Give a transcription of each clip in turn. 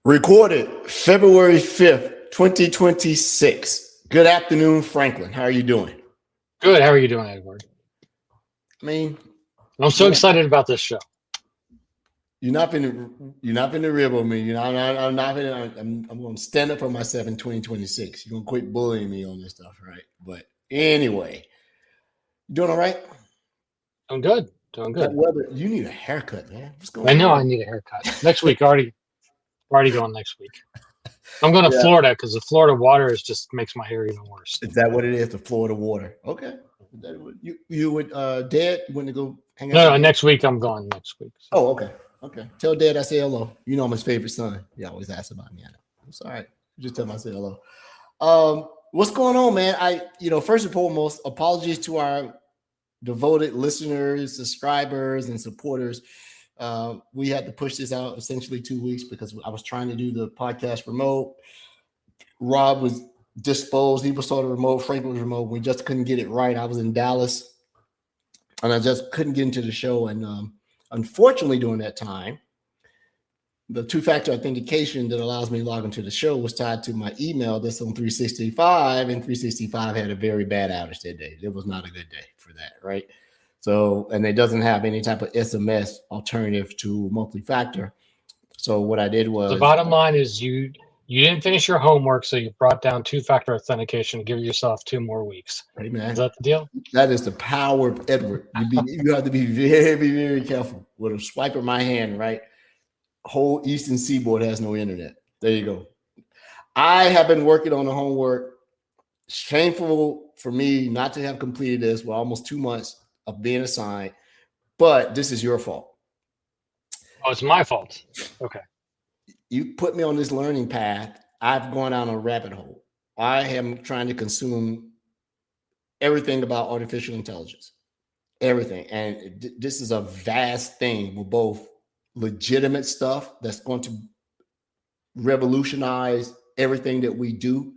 Recorded February 5th, 2026. Good afternoon, Franklin. How are you doing? Good. How are you doing, Edward? I mean, I'm so excited about this show. you're not gonna rib on me. I'm gonna stand up for myself in 2026. You're gonna quit bullying me on this stuff, right? But anyway, you doing all right? I'm good. Doing good. That weather, you need a haircut, man. What's going I know on? I need a haircut. Next week, already going next week. I'm going to Florida because the Florida water just makes my hair even worse. Is that what it is? The Florida water? Okay. You would Dad went to go hang out? No, next week I'm going next week. So. Oh, okay. Okay. Tell Dad I say hello. You know I'm his favorite son. He always asks about me. I know. It's all right. Just tell him I say hello. What's going on, man? First and foremost, apologies to our devoted listeners, subscribers, and supporters. We had to push this out essentially 2 weeks because I was trying to do the podcast remote. Rob was disposed. He was sort of remote. Franklin was remote. We just couldn't get it right. I was in Dallas, and I just couldn't get into the show. And unfortunately, during that time, the two-factor authentication that allows me to log into the show was tied to my email that's on 365, and 365 had a very bad outage that day. It was not a good day for that, right? So, and it doesn't have any type of SMS alternative to multi-factor. So what I did was... The bottom line is you didn't finish your homework, so you brought down two-factor authentication to give yourself 2 more weeks. Hey, man. Is that the deal? That is the power of Edward. You have to be very, very careful. With a swipe of my hand, right? Whole Eastern Seaboard has no internet. There you go. I have been working on the homework. Shameful for me not to have completed this. We're almost 2 months of being assigned, but this is your fault. Oh, it's my fault. Okay. You put me on this learning path. I've gone down a rabbit hole. I am trying to consume everything about artificial intelligence, everything. And this is a vast thing with both legitimate stuff that's going to revolutionize everything that we do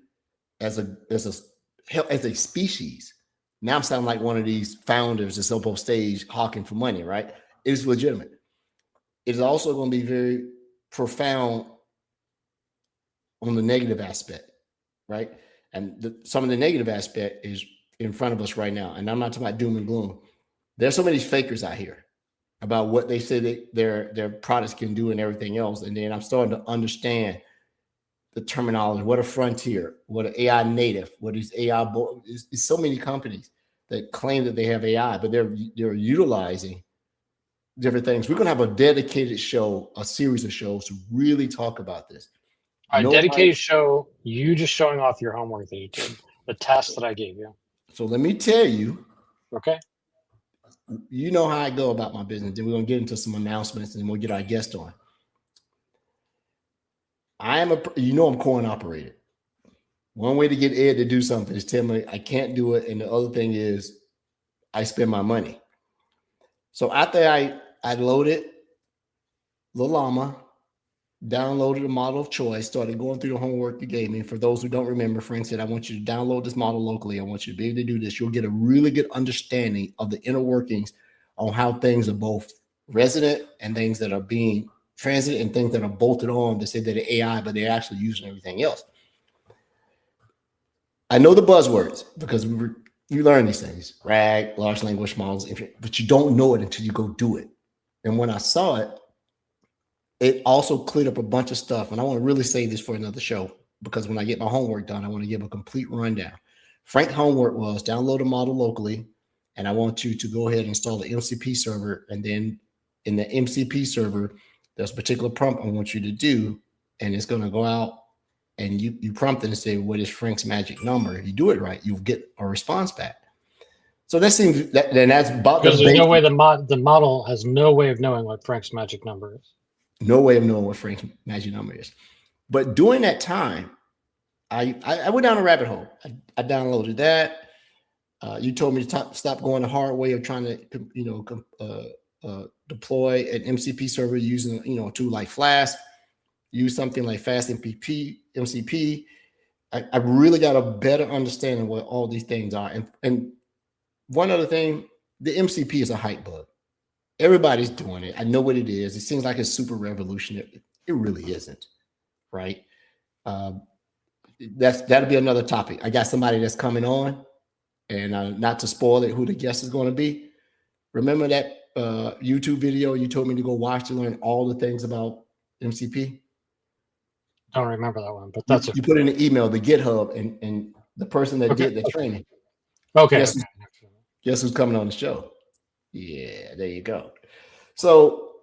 as a species. Now I'm sounding like one of these founders that's up on stage hawking for money, right? It is legitimate. It is also going to be very profound on the negative aspect, right? And some of the negative aspect is in front of us right now. And I'm not talking about doom and gloom. There's so many fakers out here about what they say that their products can do and everything else. And then I'm starting to understand the terminology. What a frontier, what an AI native, what is AI. It's so many companies that claim that they have AI, but they're utilizing different things. We're going to have a dedicated show, a series of shows to really talk about this. A dedicated show, you just showing off your homework that you did, the test that I gave you. So let me tell you. Okay. You know how I go about my business. Then we're going to get into some announcements and we'll get our guest on. I'm coin operated. One way to get Ed to do something is tell me I can't do it. And the other thing is I spend my money. So after I loaded the Llama, downloaded a model of choice, started going through the homework you gave me. For those who don't remember, Frank said, I want you to download this model locally. I want you to be able to do this. You'll get a really good understanding of the inner workings on how things are both resident and things that are being transit and things that are bolted on to say that they're AI, but they're actually using everything else. I know the buzzwords because you learn these things, RAG, large language models, but you don't know it until you go do it. And when I saw it, it also cleared up a bunch of stuff. And I want to really say this for another show, because when I get my homework done, I want to give a complete rundown. Frank's homework was download a model locally. And I want you to go ahead and install the MCP server. And then in the MCP server, there's a particular prompt I want you to do. And it's going to go out and you prompt it and say, what is Frank's magic number? If you do it right, you'll get a response back. So that seems that's about because there's no way the model has no way of knowing what Frank's magic number is. No way of knowing what Frank's magic number is. But during that time, I went down a rabbit hole. I downloaded that. You told me to stop going the hard way of trying to, deploy an MCP server using, a tool like Flask. Use something like Fast MCP. I really got a better understanding of what all these things are. And one other thing, the MCP is a hype bug. Everybody's doing it. I know what it is. It seems like it's super revolutionary. It really isn't. right? That'll be another topic. I got somebody that's coming on, and not to spoil it, who the guest is going to be. Remember that YouTube video you told me to go watch to learn all the things about MCP? I don't remember that one, but that's you put in the email, the GitHub, and the person that did the training. Okay. Guess who's coming on the show? Yeah, there you go. So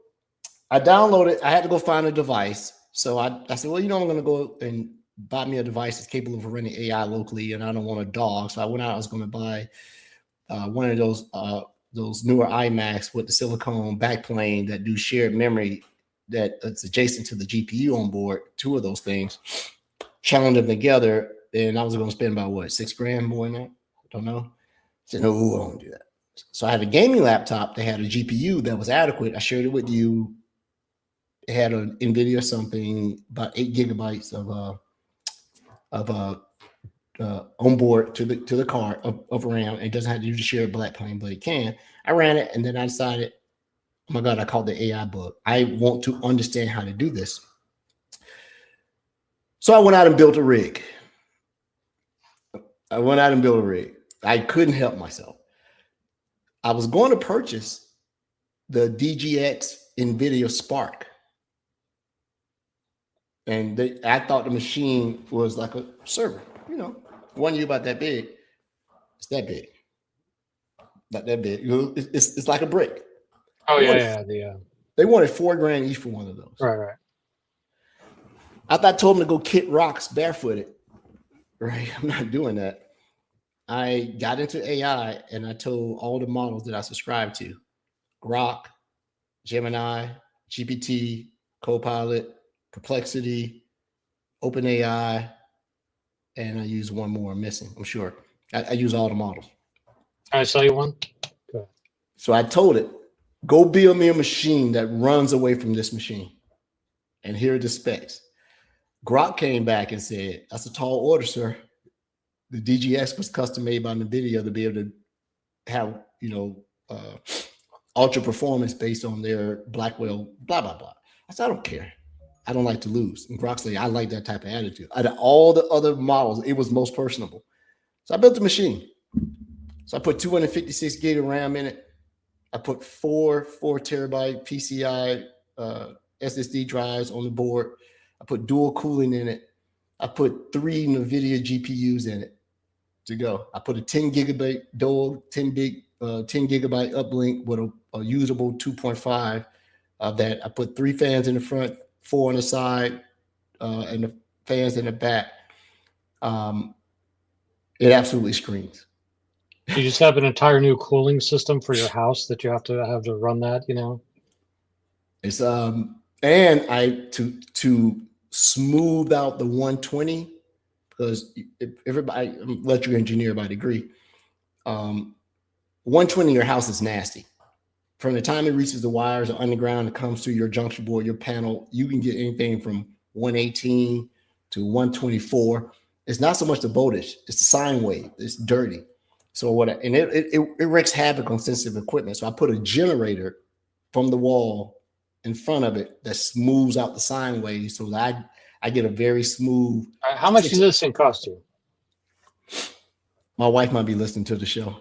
I downloaded. I had to go find a device. So I said, well, I'm going to go and buy me a device that's capable of running AI locally, and I don't want a dog. So I went out. I was going to buy one of those newer iMacs with the silicone backplane that do shared memory that's adjacent to the GPU on board. 2 of those things, challenge them together, and I was going to spend about $6,000 more than that. I don't know. I said, no, I won't do that. So I had a gaming laptop that had a GPU that was adequate. I shared it with you. It had an NVIDIA something, about 8 gigabytes of onboard to the car of RAM. It doesn't have to use the shared backplane, but it can. I ran it, and then I decided, oh my God, I called the AI bug. I want to understand how to do this. So I went out and built a rig. I couldn't help myself. I was going to purchase the DGX NVIDIA Spark. And I thought the machine was like a server, one you about that big. It's that big. Not that big. It's like a brick. Oh, yeah. They wanted $4,000 each for one of those. Right. I told them to go kick rocks barefooted. Right. I'm not doing that. I got into AI and I told all the models that I subscribe to, Grok, Gemini, GPT, Copilot, Perplexity, OpenAI, and I use one more I'm missing, I'm sure. I use all the models. Can I sell you one? Go ahead. So I told it, go build me a machine that runs away from this machine. And here are the specs. Grok came back and said, that's a tall order, sir. The DGX was custom made by NVIDIA to be able to have, ultra performance based on their Blackwell, blah, blah, blah. I said, I don't care. I don't like to lose. And Grok said, I like that type of attitude. Out of all the other models, it was most personable. So I built a machine. So I put 256 gig of RAM in it. I put 4 terabyte PCI SSD drives on the board. I put dual cooling in it. I put 3 NVIDIA GPUs in it to go. I put a 10 gigabyte dual, 10 gigabyte uplink with a usable 2.5 of that. I put 3 fans in the front, 4 on the side, and the fans in the back. It absolutely screams. You just have an entire new cooling system for your house that you have to run that, It's and I to smooth out the 120, because everybody, I'm an electrical engineer by degree. 120 in your house is nasty. From the time it reaches the wires or underground, it comes to your junction board, your panel, you can get anything from 118 to 124. It's not so much the voltage, it's the sine wave. It's dirty. So it wreaks havoc on sensitive equipment. So I put a generator from the wall in front of it that smooths out the sine waves so that I get a very smooth. How much does this thing cost you? My wife might be listening to the show.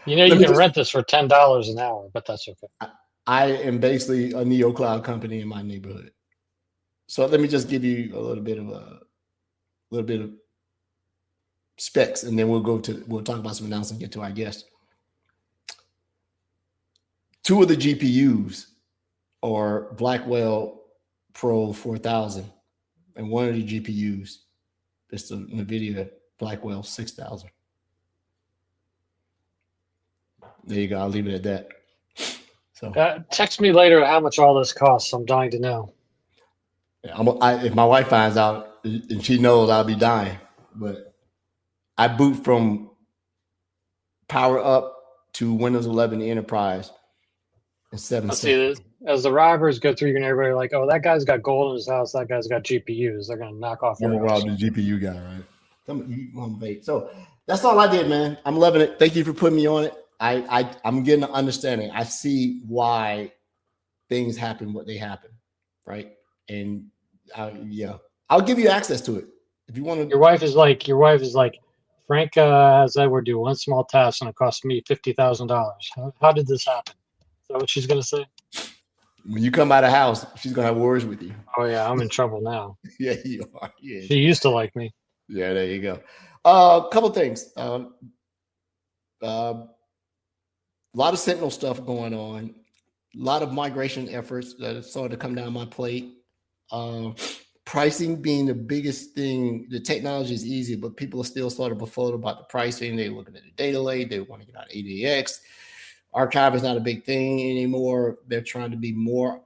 You can rent this for $10 an hour, but that's okay. I am basically a neo cloud company in my neighborhood. So let me just give you a little bit of specs, and then we'll talk about some announcements and get to our guest. 2 of the GPUs are Blackwell Pro 4000, and one of the GPUs is the NVIDIA Blackwell 6000. There you go. I'll leave it at that. So text me later how much all this costs. I'm dying to know. If my wife finds out and she knows, I'll be dying. But I boot from Power Up to Windows 11 Enterprise in 7 seconds. See, as the robbers go through your neighborhood, like, oh, that guy's got gold in his house. That guy's got GPUs. They're going to knock off your house. The GPU guy, right? You want to bait. So that's all I did, man. I'm loving it. Thank you for putting me on it. I'm getting an understanding. I see why things happen what they happen, right? And yeah, I'll give you access to it if you want to. Your wife is like, Frank has Edward do one small task and it cost me $50,000. How did this happen? Is that what she's gonna say? When you come out of the house, she's gonna have words with you. Oh yeah, I'm in trouble now. Yeah, you are. Yeah. She used to like me. Yeah, there you go. A couple things. A lot of Sentinel stuff going on. A lot of migration efforts that have started to come down my plate. Pricing being the biggest thing. The technology is easy, but people are still sort of befuddled about the pricing. They're looking at the data lake. They want to get out of ADX. Archive is not a big thing anymore. They're trying to be more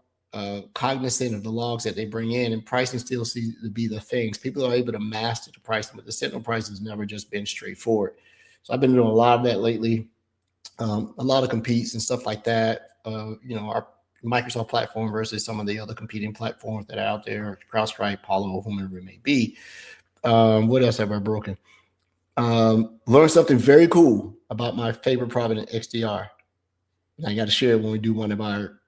cognizant of the logs that they bring in, and pricing still seems to be the things. People are able to master the pricing, but the Sentinel price has never just been straightforward. So I've been doing a lot of that lately. A lot of competes and stuff like that. Our Microsoft platform versus some of the other competing platforms that are out there, CrowdStrike, Palo, whomever it may be. What else have I broken? Learned something very cool about my favorite product in XDR. And I got to share it when we do one of our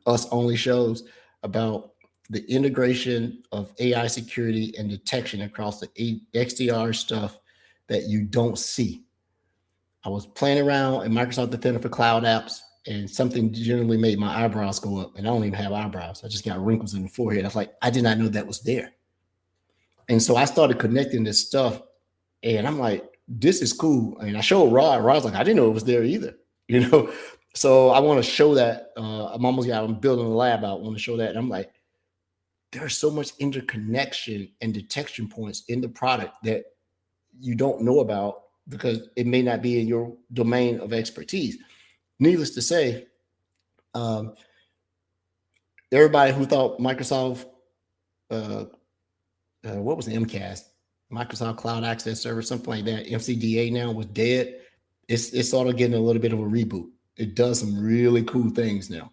us only shows about the integration of AI security and detection across the XDR stuff that you don't see. I was playing around in Microsoft Defender for cloud apps, and something generally made my eyebrows go up. And I don't even have eyebrows. I just got wrinkles in the forehead. I was like, I did not know that was there. And so I started connecting this stuff, and I'm like, this is cool. And I showed Rod. Rod's like, I didn't know it was there either. So I want to show that. I'm building a lab out. I want to show that. And I'm like, there's so much interconnection and detection points in the product that you don't know about because it may not be in your domain of expertise. Needless to say, everybody who thought Microsoft, what was the MCAS? Microsoft Cloud Access Server, something like that, MCDA now was dead. It's sort of getting a little bit of a reboot. It does some really cool things now.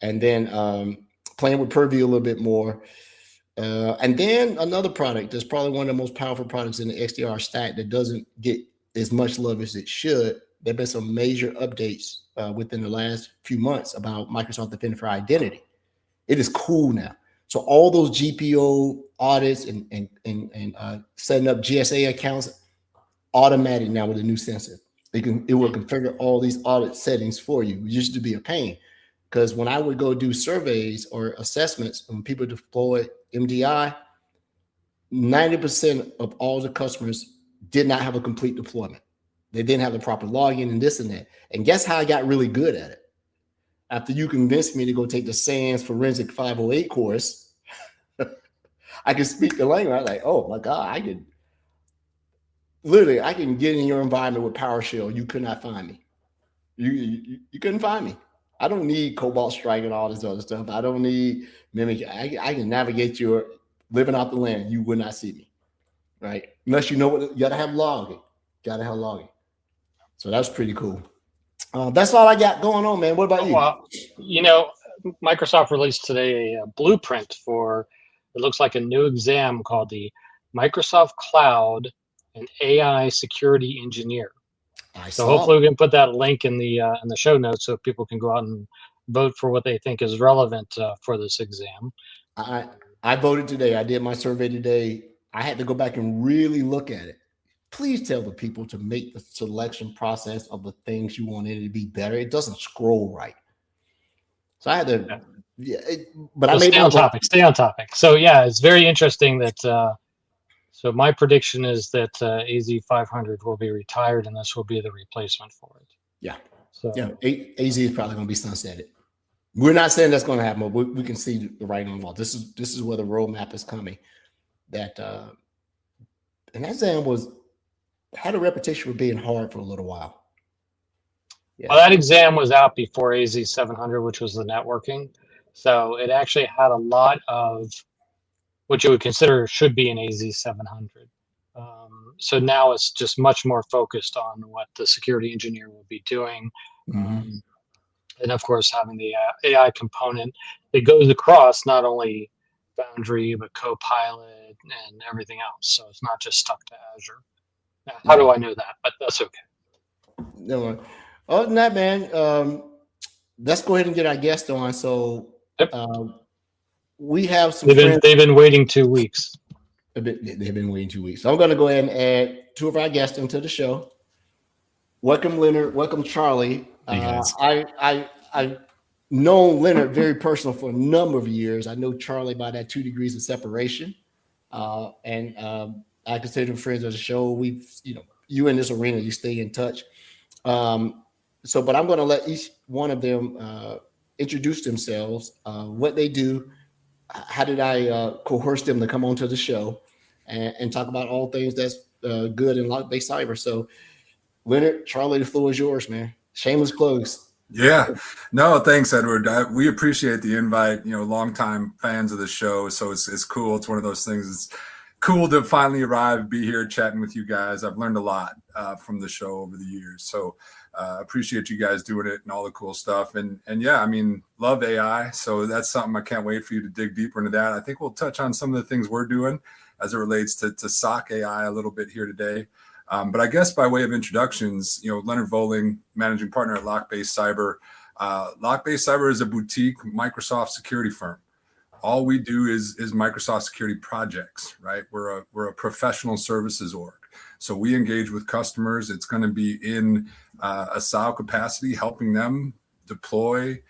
And then playing with Purview a little bit more. And then another product that's probably one of the most powerful products in the XDR stack that doesn't get as much love as it should. There have been some major updates within the last few months about Microsoft Defender for Identity. It is cool now. So all those GPO audits and setting up GSA accounts automatic now with a new sensor. It will configure all these audit settings for you. It used to be a pain because when I would go do surveys or assessments, when people deploy MDI, 90% of all the customers did not have a complete deployment. They didn't have the proper login and this and that. And guess how I got really good at it? After you convinced me to go take the SANS Forensic 508 course, I could speak the language. I was like, oh my God, I can get in your environment with PowerShell. You could not find me. You couldn't find me. I don't need Cobalt Strike and all this other stuff. I don't need Mimic. I can navigate your living off the land. You would not see me, right? Unless you know what, you got to have logging. So that's pretty cool. That's all I got going on, man. What about you? Well, Microsoft released today a blueprint for, it looks like a new exam called the Microsoft Cloud and AI Security Engineer. So hopefully we can put that link in the show notes so people can go out and vote for what they think is relevant for this exam. I voted today. I did my survey today. I had to go back and really look at it. Please tell the people to make the selection process of the things you want it to be better. It doesn't scroll right. So I had to, but I made stay on topic. So yeah, it's very interesting that, so my prediction is that AZ500 will be retired and this will be the replacement for it. Yeah. So yeah, AZ is probably going to be sunsetted. We're not saying that's going to happen, but we can see the writing on the wall. This is where the roadmap is coming. That and that exam had a reputation for being hard for a little while. Yeah. Well, that exam was out before AZ700, which was the networking. So it actually had a lot of what you would consider should be an AZ700. So now it's just much more focused on what the security engineer will be doing. Mm-hmm. And of course, having the AI component that goes across not only Foundry, but Copilot and everything else. So it's not just stuck to Azure. Now, how do I know that? But that's okay. No. Other than that, man, let's go ahead and get our guest on. So Yep. we have some They've been waiting 2 weeks. They've been waiting 2 weeks. So I'm going to go ahead and add two of our guests into the show. Welcome, Leonard. Welcome, Charlie. Hey guys. I've known Leonard very personal for a number of years. I know Charlie by that 2 degrees of separation. And I consider them friends of the show. We've, you in this arena, you stay in touch. But I'm going to let each one of them introduce themselves, what they do. How did I coerce them to come onto the show and talk about all things that's good in LockBase Cyber? So, Leonard, Charlie, the floor is yours, man. Shameless plugs. Yeah, no, thanks, Edward. We appreciate the invite. Longtime fans of the show, so it's cool. It's one of those things. It's cool to finally arrive, be here, chatting with you guys. I've learned a lot from the show over the years, so appreciate you guys doing it and all the cool stuff. And yeah, I mean, love AI, so that's something I can't wait for you to dig deeper into that. I think we'll touch on some of the things we're doing as it relates to SOC AI a little bit here today. But I guess by way of introductions, Leonard Volling, managing partner at LockBase Cyber. LockBase Cyber is a boutique Microsoft security firm. All we do is Microsoft security projects, right? We're a professional services org. So we engage with customers. It's going to be in a SAO capacity, helping them deploy,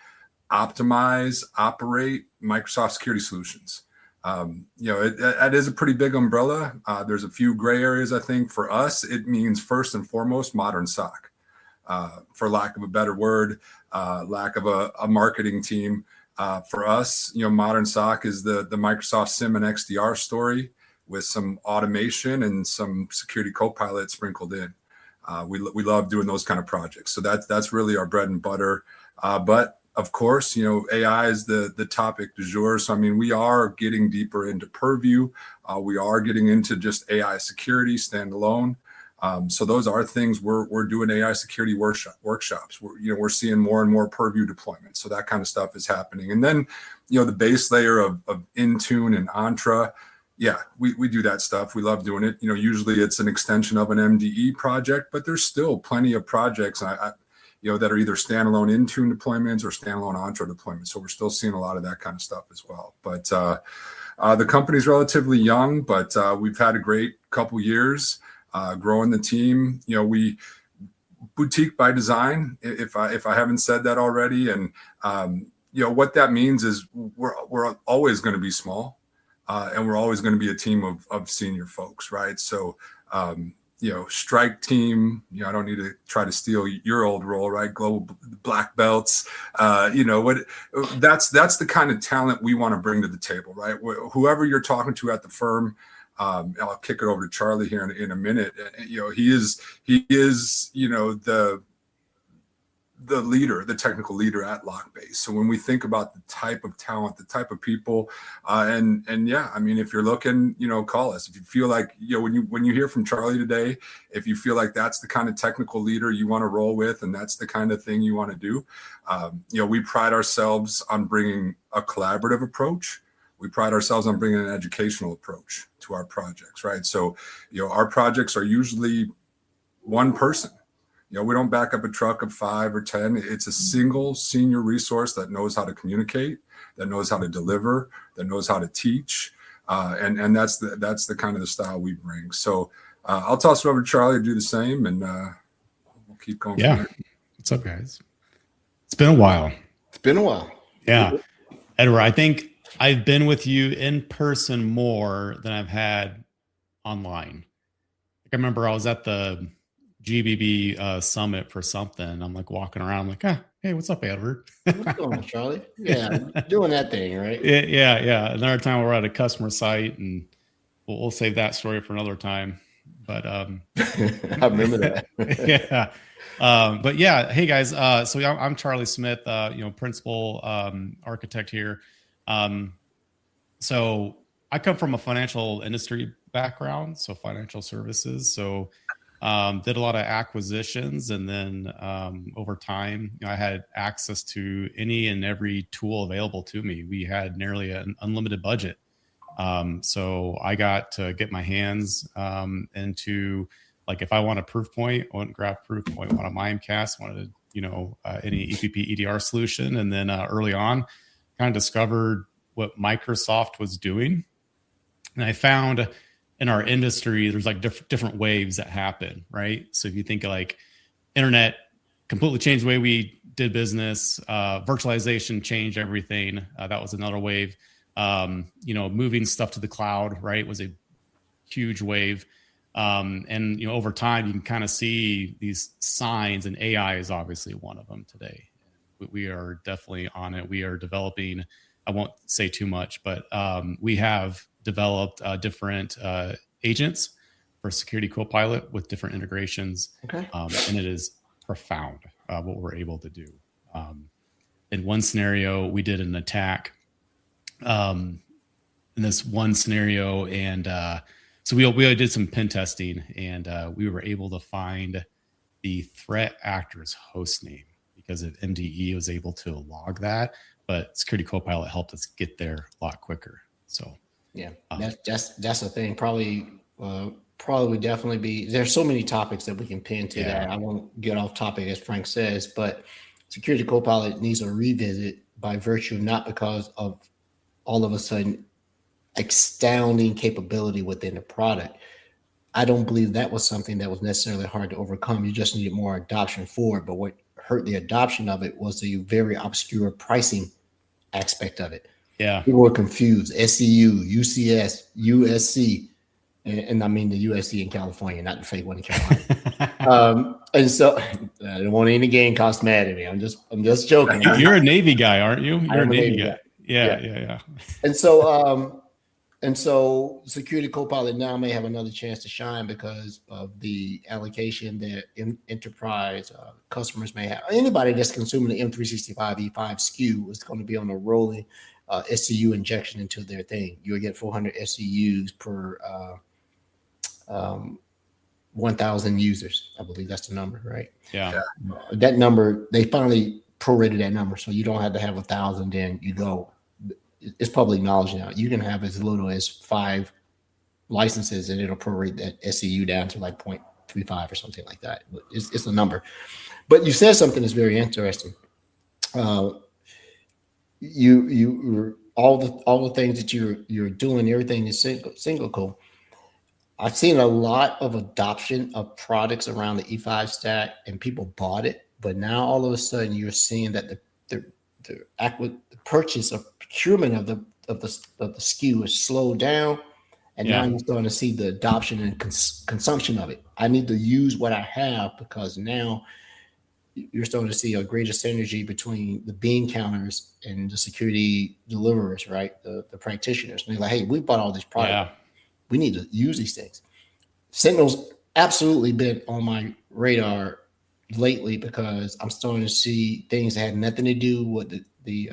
optimize, operate Microsoft security solutions. It is a pretty big umbrella. There's a few gray areas, I think. For us, it means first and foremost modern SOC, for lack of a better word, lack of a marketing team. For us, modern SOC is the Microsoft SIM and XDR story with some automation and some security copilot sprinkled in. We love doing those kind of projects. So that's really our bread and butter. But of course, AI is the topic du jour. So, I mean, we are getting deeper into Purview. We are getting into just AI security standalone. So those are things we're doing AI security workshops. We're seeing more and more Purview deployments. So that kind of stuff is happening. And then, the base layer of Intune and Entra. Yeah, we do that stuff. We love doing it. Usually it's an extension of an MDE project, but there's still plenty of projects that are either standalone Intune deployments or standalone Entra deployments. So we're still seeing a lot of that kind of stuff as well. But the company's relatively young, but we've had a great couple years growing the team. We boutique by design, if I haven't said that already. And what that means is we're always going to be small, and we're always going to be a team of senior folks, right? So strike team, I don't need to try to steal your old role, right? Global black belts, that's the kind of talent we want to bring to the table, right? Whoever you're talking to at the firm, I'll kick it over to Charlie here in a minute. He is the leader, the technical leader at LockBase. So when we think about the type of talent, the type of people, and yeah, I mean, if you're looking, call us. If you feel like, when you hear from Charlie today, if you feel like that's the kind of technical leader you want to roll with, and that's the kind of thing you want to do, we pride ourselves on bringing a collaborative approach. We pride ourselves on bringing an educational approach to our projects, right? So, our projects are usually one person. We don't back up a truck of 5 or 10. It's a single senior resource that knows how to communicate, that knows how to deliver, that knows how to teach, and that's the kind of the style we bring. So I'll toss it over to Charlie to do the same, and we'll keep going. Yeah, what's up, guys? It's been a while. Yeah, Edward, I think I've been with you in person more than I've had online. I remember I was at the GBB summit for something. I'm like walking around, like, hey, what's up, Edward? What's going on, Charlie? Yeah, doing that thing, right? Yeah. Another time we're at a customer site, and we'll save that story for another time. But I remember that. Yeah. But yeah, hey guys. So I'm Charlie Smith, principal architect here. So I come from a financial industry background, so financial services. So did a lot of acquisitions, and then over time, I had access to any and every tool available to me. We had nearly an unlimited budget. So I got to get my hands into Like if I want a proof point, I want graph proof point, want a Mimecast, wanted, any EPP EDR solution. And then early on, kind of discovered what Microsoft was doing. And I found in our industry, there's like different waves that happen, right? So if you think like internet completely changed the way we did business, virtualization changed everything. That was another wave. Moving stuff to the cloud, right, was a huge wave. And over time, you can kind of see these signs, and AI is obviously one of them today. We are definitely on it. We are developing, I won't say too much, but we have developed different agents for Security Copilot with different integrations. Okay. And it is profound what we're able to do. In one scenario, we did an attack in this one scenario, and so we did some pen testing, and we were able to find the threat actor's host name because of MDE was able to log that, but Security Copilot helped us get there a lot quicker. So yeah, that's the thing. Probably would definitely be. There's so many topics that we can pin to that. I won't get off topic as Frank says, but Security Copilot needs a revisit by virtue, not because of all of a sudden astounding capability within the product. I don't believe that was something that was necessarily hard to overcome. You just needed more adoption for it. But what hurt the adoption of it was the very obscure pricing aspect of it. Yeah. People were confused. SCU, UCS, USC, and I mean the USC in California, not the fake one in Carolina. And so I don't want any game cost mad at me. I'm just joking. You're a Navy guy, aren't you? You're a Navy guy. Yeah. And so Security Copilot now may have another chance to shine because of the allocation that enterprise customers may have. Anybody that's consuming the M365 E5 SKU is going to be on a rolling SCU injection into their thing. You'll get 400 SCUs per 1,000 users. I believe that's the number, right? Yeah. That number, they finally prorated that number. So you don't have to have 1,000, then you go. It's public knowledge now. You can have as little as 5 licenses and it'll prorate that SCU down to like 0.35 or something like that. It's a number. But you said something that's very interesting. You all the things that you're doing, everything is single core. I've seen a lot of adoption of products around the E5 stack, and people bought it. But now all of a sudden, you're seeing that the purchase or procurement of the SKU is slowed down, and now you're starting to see the adoption and consumption of it. I need to use what I have because now you're starting to see a greater synergy between the bean counters and the security deliverers, right? The practitioners. And they're like, hey, we bought all this product. Yeah. We need to use these things. Sentinel's absolutely been on my radar lately because I'm starting to see things that had nothing to do with the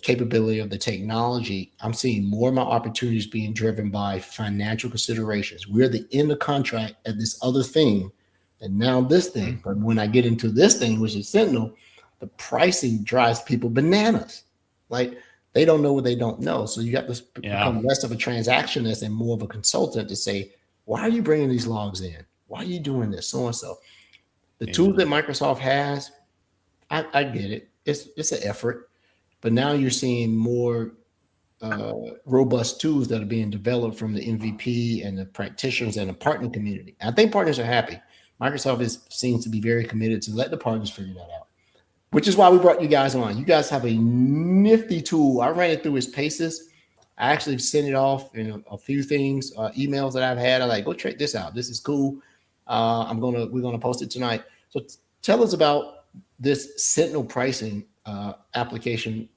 capability of the technology. I'm seeing more of my opportunities being driven by financial considerations. We're the end of contract at this other thing, and now this thing. But when I get into this thing, which is Sentinel, the pricing drives people bananas. Like they don't know what they don't know. So you got to become less of a transactionist and more of a consultant to say, why are you bringing these logs in? Why are you doing this? So and so. The tools that Microsoft has, I get it. It's an effort, but now you're seeing more robust tools that are being developed from the MVP and the practitioners and the partner community. I think partners are happy. Microsoft seems to be very committed to let the partners figure that out, which is why we brought you guys on. You guys have a nifty tool. I ran it through its paces. I actually sent it off in a few things, emails that I've had. I'm like, go check this out. This is cool. We're gonna post it tonight. So tell us about this Sentinel pricing application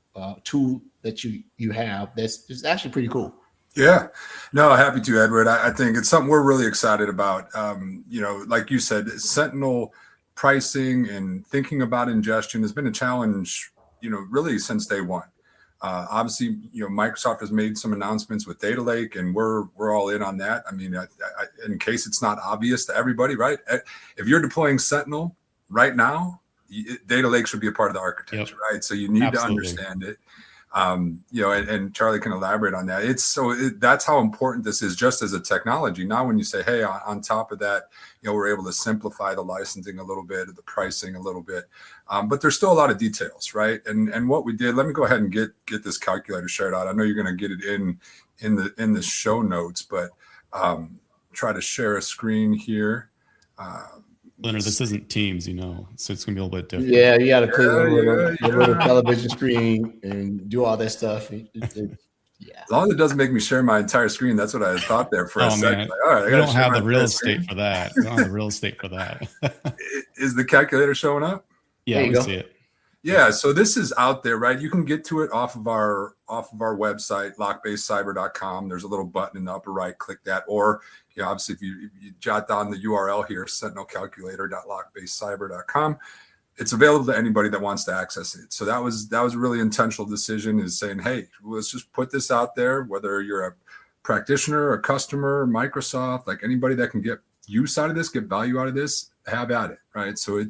tool that you have. It's actually pretty cool. Yeah, no, happy to, Edward. I think it's something we're really excited about. Like you said, Sentinel pricing and thinking about ingestion has been a challenge, really since day one. Obviously, Microsoft has made some announcements with Data Lake, and we're all in on that. I mean, in case it's not obvious to everybody, right? If you're deploying Sentinel right now, Data Lake should be a part of the architecture, right? So you need to understand it. And Charlie can elaborate on that. That's how important this is just as a technology. Now, when you say, hey, on top of that, we're able to simplify the licensing a little bit, the pricing a little bit, but there's still a lot of details, right? And what we did, let me go ahead and get this calculator shared out. I know you're going to get it in the show notes, but try to share a screen here. Leonard, this isn't Teams, so it's gonna be a little bit different. Yeah, you got to click on the little television screen and do all that stuff. Yeah. As long as it doesn't make me share my entire screen, that's what I thought there for a second. Like, all right, I don't have the real estate for that. I don't have the real estate for that. Is the calculator showing up? Yeah, we see it. Yeah, so this is out there, right? You can get to it off of our website, lockbasecyber.com. There's a little button in the upper right. Click that, or obviously if you jot down the URL here, sentinelcalculator.lockbasecyber.com. It's available to anybody that wants to access it. So that was a really intentional decision, is saying, hey, let's just put this out there, whether you're a practitioner, a customer, Microsoft, like anybody that can get use out of this, get value out of this, have at it, right? So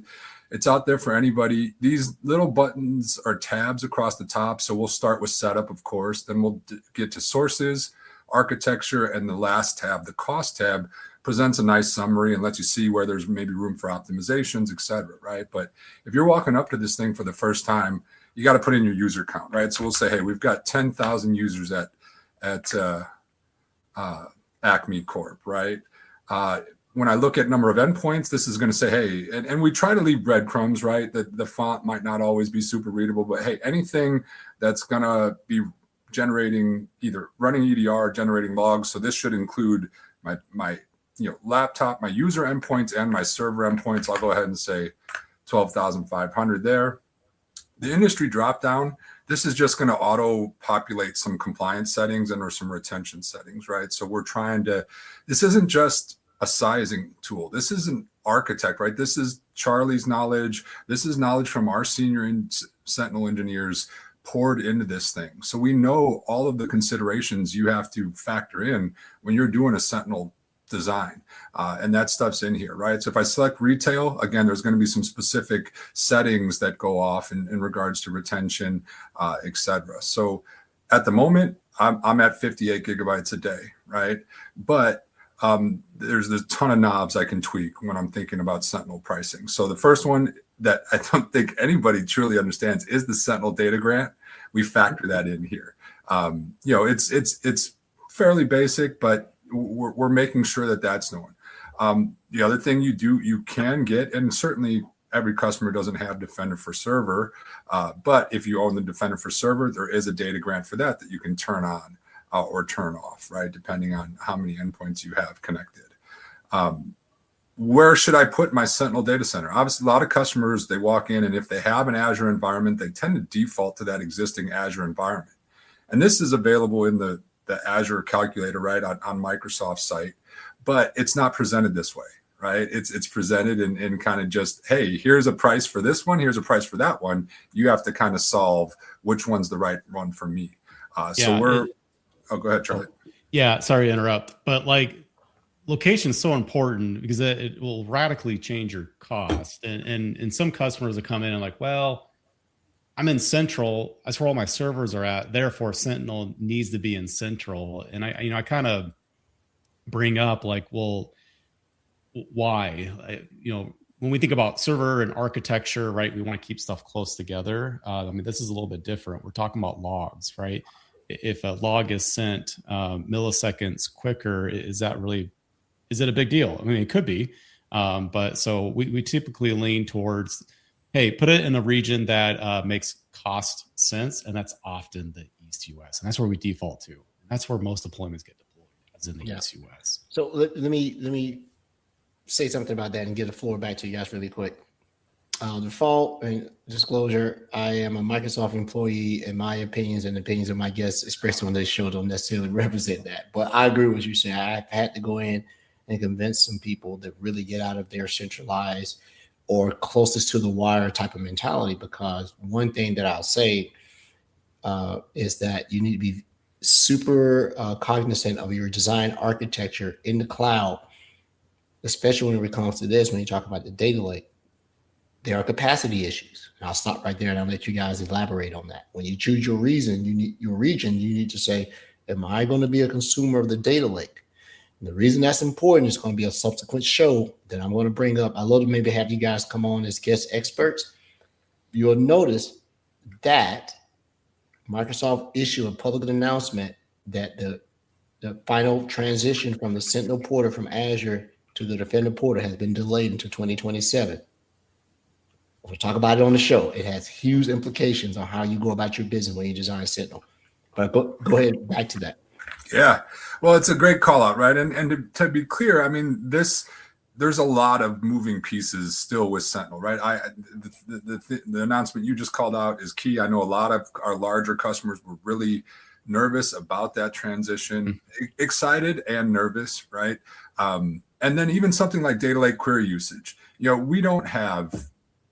it's out there for anybody. These little buttons are tabs across the top. So we'll start with setup, of course, then we'll get to sources, architecture, and the last tab, the cost tab, presents a nice summary and lets you see where there's maybe room for optimizations, et cetera, right? But if you're walking up to this thing for the first time, you got to put in your user count, right? So we'll say, hey, we've got 10,000 users at Acme Corp, right? When I look at number of endpoints, this is going to say, hey, and we try to leave breadcrumbs, right? That the font might not always be super readable, but hey, anything that's going to be generating, either running EDR or generating logs. So this should include my laptop, my user endpoints, and my server endpoints. I'll go ahead and say 12,500 there. The industry dropdown, this is just going to auto populate some compliance settings and or some retention settings, right? So we're trying to, this isn't just a sizing tool. This is an architect, right? This is Charlie's knowledge. This is knowledge from our senior Sentinel engineers poured into this thing. So we know all of the considerations you have to factor in when you're doing a Sentinel design, and that stuff's in here, right? So if I select retail, again, there's going to be some specific settings that go off in regards to retention, et cetera. So at the moment, I'm at 58 gigabytes a day, right? But there's a ton of knobs I can tweak when I'm thinking about Sentinel pricing. So the first one that I don't think anybody truly understands is the Sentinel data grant. We factor that in here. It's fairly basic, but we're making sure that that's known. The other thing you can get, and certainly every customer doesn't have Defender for Server, but if you own the Defender for Server, there is a data grant for that you can turn on or turn off, right? Depending on how many endpoints you have connected. Where should I put my Sentinel data center? Obviously, a lot of customers, they walk in, and if they have an Azure environment, they tend to default to that existing Azure environment. And this is available in the Azure calculator, right, on Microsoft site, but it's not presented this way, right? It's presented in kind of just, hey, here's a price for this one, here's a price for that one. You have to kind of solve which one's the right one for me. Oh, go ahead, Charlie. Yeah, sorry to interrupt, but location is so important because it will radically change your cost. And some customers will come in and well, I'm in Central. That's where all my servers are at. Therefore, Sentinel needs to be in Central. And I kind of bring up well, why? When we think about server and architecture, right? We want to keep stuff close together. This is a little bit different. We're talking about logs, right? If a log is sent milliseconds quicker, is it a big deal? It could be, but so we typically lean towards, hey, put it in a region that makes cost sense, and that's often the East US, and that's where we default to. That's where most deployments get deployed, as in the East US. So let me say something about that and give the floor back to you guys really quick. Default and disclosure, I am a Microsoft employee, and my opinions and opinions of my guests expressed on this show don't necessarily represent that. But I agree with what you say. I had to go in and convince some people to really get out of their centralized or closest to the wire type of mentality, because one thing that I'll say is that you need to be super cognizant of your design architecture in the cloud, especially when it comes to this, when you talk about the data lake. there are capacity issues. And I'll stop right there and I'll let you guys elaborate on that. When you choose your region, you need to say, am I going to be a consumer of the data lake? And the reason that's important is going to be a subsequent show that I'm going to bring up. I love to maybe have you guys come on as guest experts. You'll notice that Microsoft issued a public announcement that the final transition from the Sentinel portal from Azure to the Defender portal has been delayed until 2027. We'll talk about it on the show. It has huge implications on how you go about your business when you design Sentinel. But go ahead, back to that. Yeah, well, it's a great call out, right? And to be clear, I mean, there's a lot of moving pieces still with Sentinel, right? The announcement you just called out is key. I know a lot of our larger customers were really nervous about that transition, excited and nervous, right? And then even something like data lake query usage. We don't have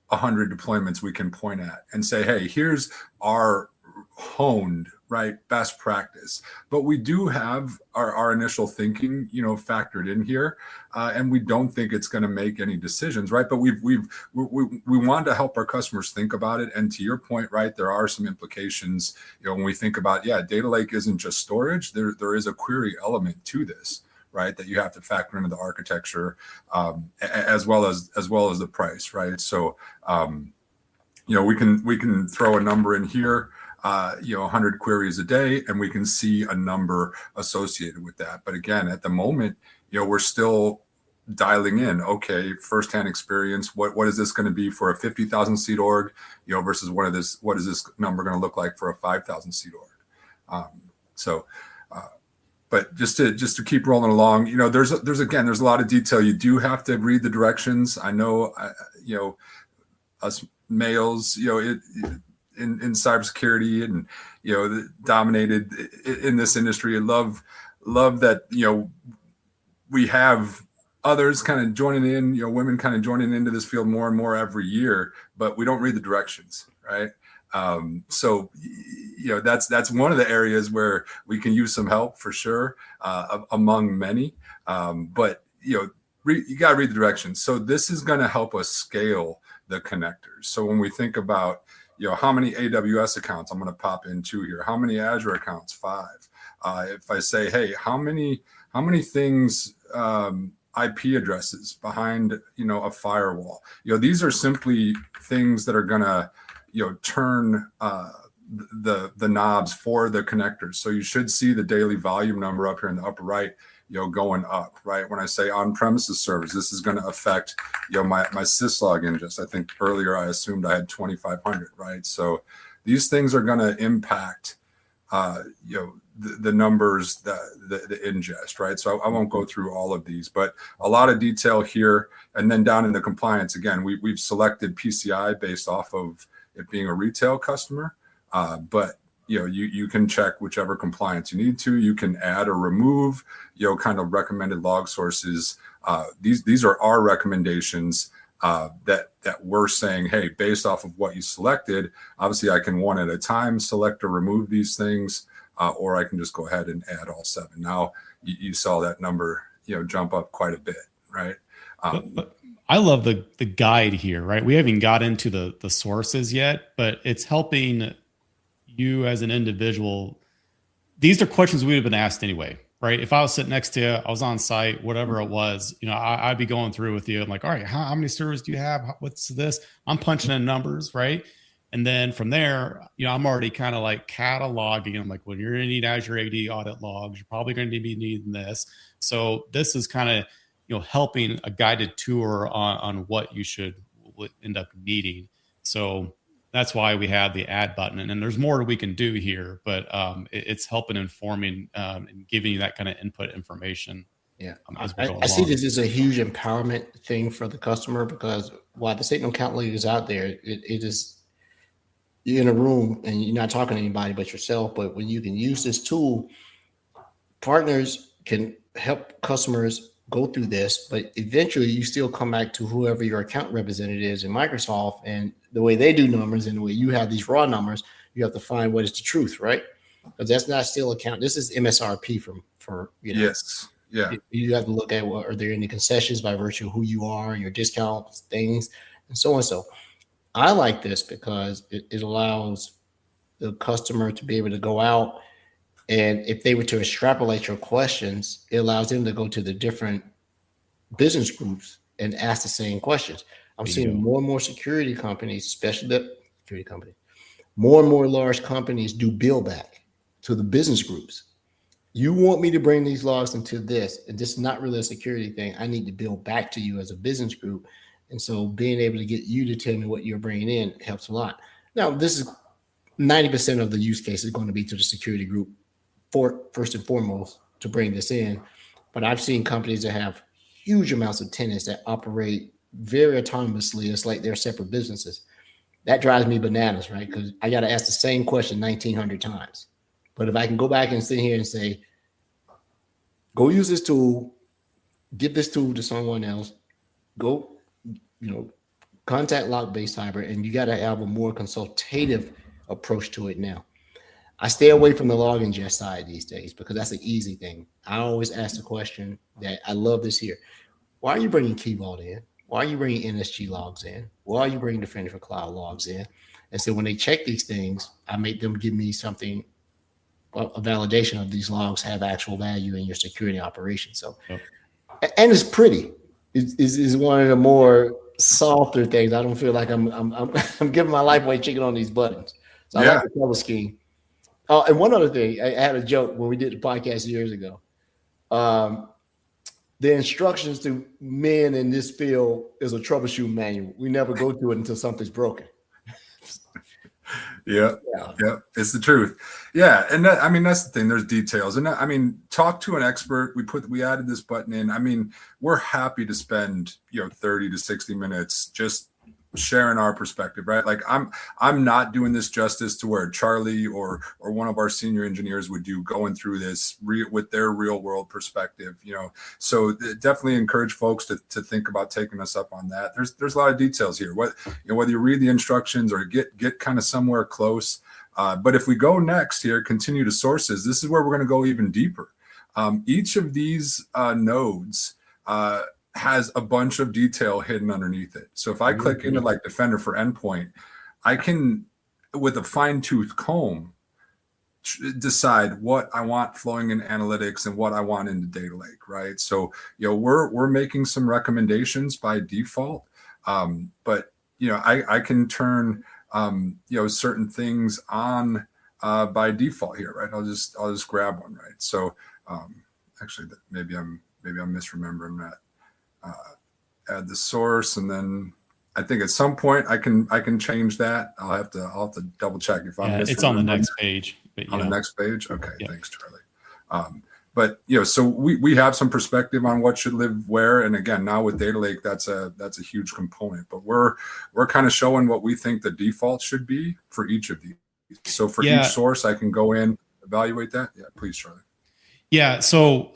100 deployments we can point at and say, hey, here's our honed, right, best practice. But we do have our initial thinking, factored in here, and we don't think it's going to make any decisions, right? But we want to help our customers think about it. And to your point, right, there are some implications, when we think about, data lake isn't just storage. There is a query element to this, right, that you have to factor into the architecture, as well as the price, right? So, we can throw a number in here. 100 queries a day, and we can see a number associated with that. But again, at the moment, we're still dialing in, okay, firsthand experience. What is this going to be for a 50,000 seat org, versus what is this number going to look like for a 5,000 seat org? But just to keep rolling along, there's a lot of detail. You do have to read the directions. I know, us males, in cybersecurity and dominated in this industry. I love that we have others kind of joining in, women kind of joining into this field more and more every year, but we don't read the directions, right? So that's one of the areas where we can use some help for sure, among many. But you got to read the directions. So this is going to help us scale the connectors. So when we think about how many AWS accounts I'm going to pop into here? How many Azure accounts? 5. If I say, hey, how many things, IP addresses behind, a firewall? These are simply things that are going to, turn the knobs for the connectors. So you should see the daily volume number up here in the upper right, going up, right? When I say on-premises servers, this is going to affect, my syslog ingest. I think earlier I assumed I had 2,500, right? So these things are going to impact, the numbers, the ingest, right? So I won't go through all of these, but a lot of detail here. And then down into compliance, again, we've selected PCI based off of it being a retail customer, but you can check whichever compliance you need to. You can add or remove, kind of recommended log sources. These are our recommendations that we're saying, hey, based off of what you selected, obviously I can one at a time select or remove these things, or I can just go ahead and add all 7. Now you saw that number, jump up quite a bit, right? But I love the guide here, right? We haven't got into the sources yet, but it's helping you as an individual. These are questions we would have been asked anyway, right? If I was sitting next to you, I was on site, whatever it was, I'd be going through with you. I'm like, all right, how many servers do you have? What's this? I'm punching in numbers, right? And then from there, I'm already kind of like cataloging. I'm like, well, you're going to need Azure AD audit logs. You're probably going to be needing this. So this is kind of, helping a guided tour on what you should end up needing. So that's why we have the add button, and there's more we can do here, but it's helping informing and giving you that kind of input information. Yeah, I see this as a huge empowerment thing for the customer, because while the Sentinel account lead is out there, it is, you're in a room and you're not talking to anybody but yourself. But when you can use this tool, partners can help customers go through this, but eventually you still come back to whoever your account representative is in Microsoft, and the way they do numbers and the way you have these raw numbers, you have to find what is the truth, right? Because that's not still account. This is MSRP for Yes. Yeah. You have to look at, are there any concessions by virtue of who you are, your discounts, things. and so on. So I like this because it allows the customer to be able to go out, and if they were to extrapolate your questions, it allows them to go to the different business groups and ask the same questions. I'm seeing more and more security companies, especially the security company, more and more large companies do bill back to the business groups. You want me to bring these logs into this, and this is not really a security thing. I need to bill back to you as a business group. And so being able to get you to tell me what you're bringing in helps a lot. Now, this is 90% of the use case is going to be to the security group first and foremost to bring this in. But I've seen companies that have huge amounts of tenants that operate very autonomously. It's like they're separate businesses. That drives me bananas, right? Because I got to ask the same question 1,900 times. But if I can go back and sit here and say, go use this tool, give this tool to someone else, go, contact LockBase Cyber, and you got to have a more consultative approach to it now. I stay away from the log ingest side these days because that's an easy thing. I always ask the question that I love this here. Why are you bringing Key Vault in? Why are you bringing NSG logs in? Why are you bringing Defender for Cloud logs in? And so when they check these things, I make them give me something, a validation of these logs have actual value in your security operation. So, and it's pretty. It's one of the more softer things. I don't feel like I'm giving my life away chicken on these buttons. So I like the color scheme. Oh, and one other thing, I had a joke when we did the podcast years ago. The instructions to men in this field is a troubleshooting manual. We never go to it until something's broken. Yeah. It's the truth. Yeah. And that's the thing. There's details. And talk to an expert. We added this button in. We're happy to spend, 30 to 60 minutes just sharing our perspective, right? Like I'm not doing this justice to where Charlie or one of our senior engineers would do, going through this with their real world perspective, so definitely encourage folks to think about taking us up on that. There's a lot of details here, whether you read the instructions or get kind of somewhere close. But if we go next here, continue to sources, this is where we're going to go even deeper. Each of these nodes has a bunch of detail hidden underneath it. So if I click into like Defender for Endpoint, I can, with a fine-tooth comb, decide what I want flowing in analytics and what I want in the data lake, right? So, we're making some recommendations by default, but I can turn certain things on by default here, right? I'll just grab one, right? So actually, maybe I'm misremembering that. Add the source, and then I think at some point I can change that. I'll have to double check if I'm. It's on the next page. On the next page, okay. Yeah. Thanks, Charlie. But so we have some perspective on what should live where, and again, now with Data Lake, that's a huge component. But we're kind of showing what we think the default should be for each of these. So for each source, I can go in, evaluate that. Yeah, please, Charlie. Yeah. So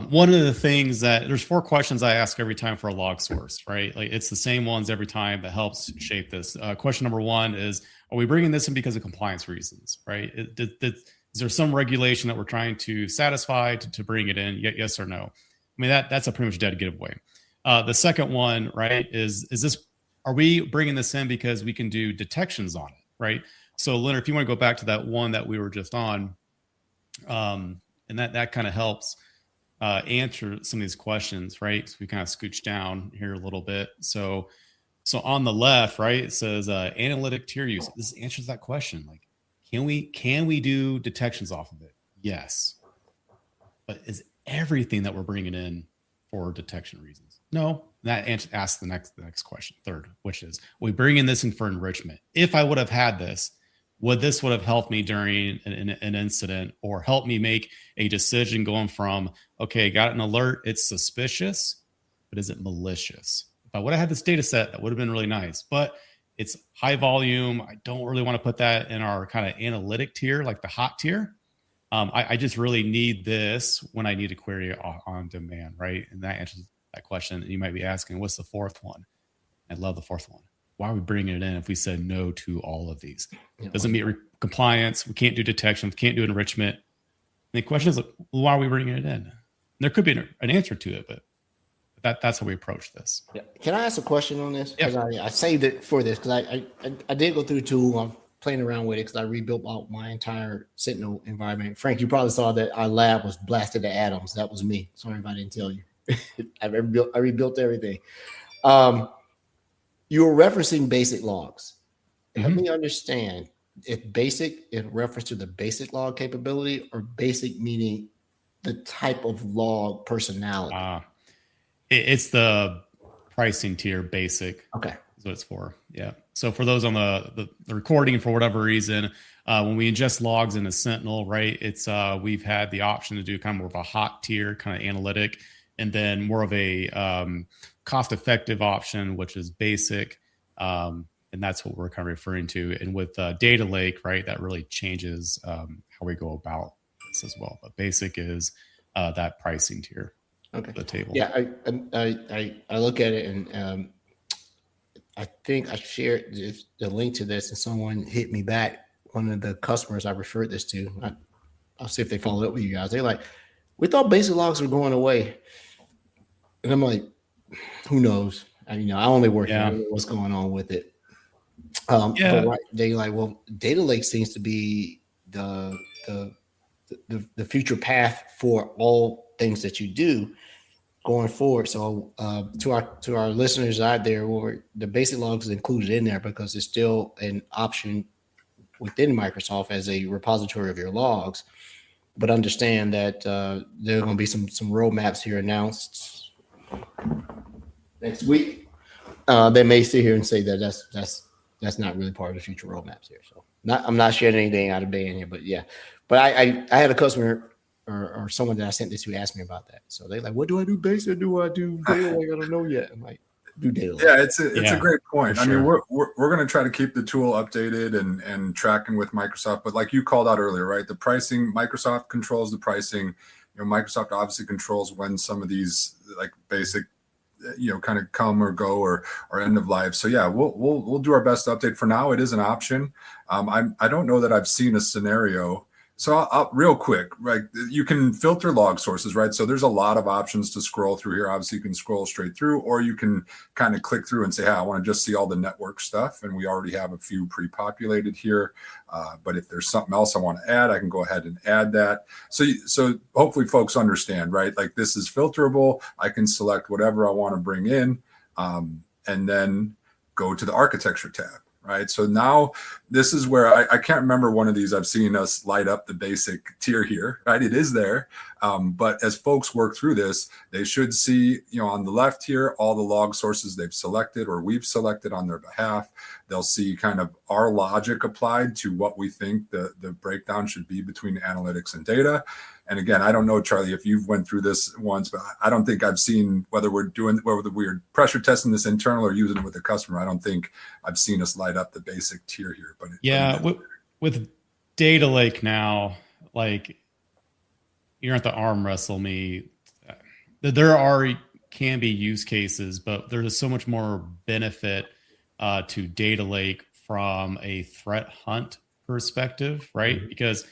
one of the things that there's 4 questions I ask every time for a log source, right? Like it's the same ones every time that helps shape this. Question number 1 is, are we bringing this in because of compliance reasons, right? Is there some regulation that we're trying to satisfy to bring it in? Yes or no? That's a pretty much dead giveaway. The second one, right, is this, are we bringing this in because we can do detections on it, right? So Leonard, if you want to go back to that one that we were just on, and that kind of helps answer some of these questions, right? So we kind of scooch down here a little bit. So on the left, right, it says analytic tier use. This answers that question. Like, can we do detections off of it? Yes. But is everything that we're bringing in for detection reasons? No. That asks the next question, third, which is, we bringing this in for enrichment. If I would have had this, would have helped me during an incident, or help me make a decision going from, okay, got an alert, it's suspicious, but is it malicious? If I would have had this data set, that would have been really nice, but it's high volume. I don't really want to put that in our kind of analytic tier, like the hot tier. I just really need this when I need a query on demand, right? And that answers that question. And you might be asking, what's the 4th one? I love the 4th one. Why are we bringing it in if we said no to all of these? Doesn't meet compliance. We can't do detection. We can't do enrichment. And the question is, why are we bringing it in? And there could be an answer to it, but that's how we approach this. Yeah. Can I ask a question on this? Because Yeah. I saved it for this because I did go through the tool. I'm playing around with it because I rebuilt out my entire Sentinel environment. Frank, you probably saw that our lab was blasted to atoms. That was me. Sorry if I didn't tell you. I rebuilt everything. You were referencing basic logs. Help me understand if basic in reference to the basic log capability, or basic meaning the type of log personality. It's the pricing tier basic. Okay. Is what it's for. Yeah. So for those on the recording, for whatever reason, when we ingest logs into Sentinel, right, it's we've had the option to do kind of more of a hot tier kind of analytic, and then more of a cost-effective option, which is basic. And that's what we're kind of referring to. And with Data Lake, right, that really changes how we go about this as well. But basic is that pricing tier. Okay. The table. Yeah, I look at it, and I think I shared the link to this, and someone hit me back. One of the customers I referred this to. I'll see if they followed up with you guys. They're like, we thought basic logs were going away, and I'm like, who knows? I only work here. I don't know what's going on with it. But right, they like, well, Data Lake seems to be the future path for all things that you do going forward. So to our listeners out there, the basic logs is included in there because it's still an option within Microsoft as a repository of your logs. But understand that there are going to be some roadmaps here announced next week. They may sit here and say that that's not really part of the future roadmaps here. So I'm not sharing anything out of band here, but yeah. But I had a customer or someone that I sent this to ask me about that. So they're like, what do I do basic? Do I do Data Lake? I don't know yet. I'm like, do Data Lake. Yeah, it's a great point. Sure. I mean, we're going to try to keep the tool updated and tracking with Microsoft. But like you called out earlier, right? The pricing, Microsoft controls the pricing. Microsoft obviously controls when some of these like basic kind of come or go or end of life. So yeah, we'll do our best to update. For now, it is an option. I don't know that I've seen a scenario. So I'll real quick, right? You can filter log sources, right? So there's a lot of options to scroll through here. Obviously, you can scroll straight through, or you can kind of click through and say, hey, I want to just see all the network stuff. And we already have a few pre-populated here. But if there's something else I want to add, I can go ahead and add that. So hopefully folks understand, right? Like this is filterable. I can select whatever I want to bring in and then go to the architecture tab. Right. So now this is where I can't remember one of these. I've seen us light up the basic tier here. Right. It is there. But as folks work through this, they should see, on the left here, all the log sources they've selected or we've selected on their behalf. They'll see kind of our logic applied to what we think the breakdown should be between analytics and data. And again, I don't know, Charlie, if you've went through this once, but I don't think I've seen whether we're pressure testing this internal or using it with the customer. I don't think I've seen us light up the basic tier here. But with Data Lake now, like you're at the arm wrestle me. There can be use cases, but there's so much more benefit to Data Lake from a threat hunt perspective, right? Mm-hmm. Because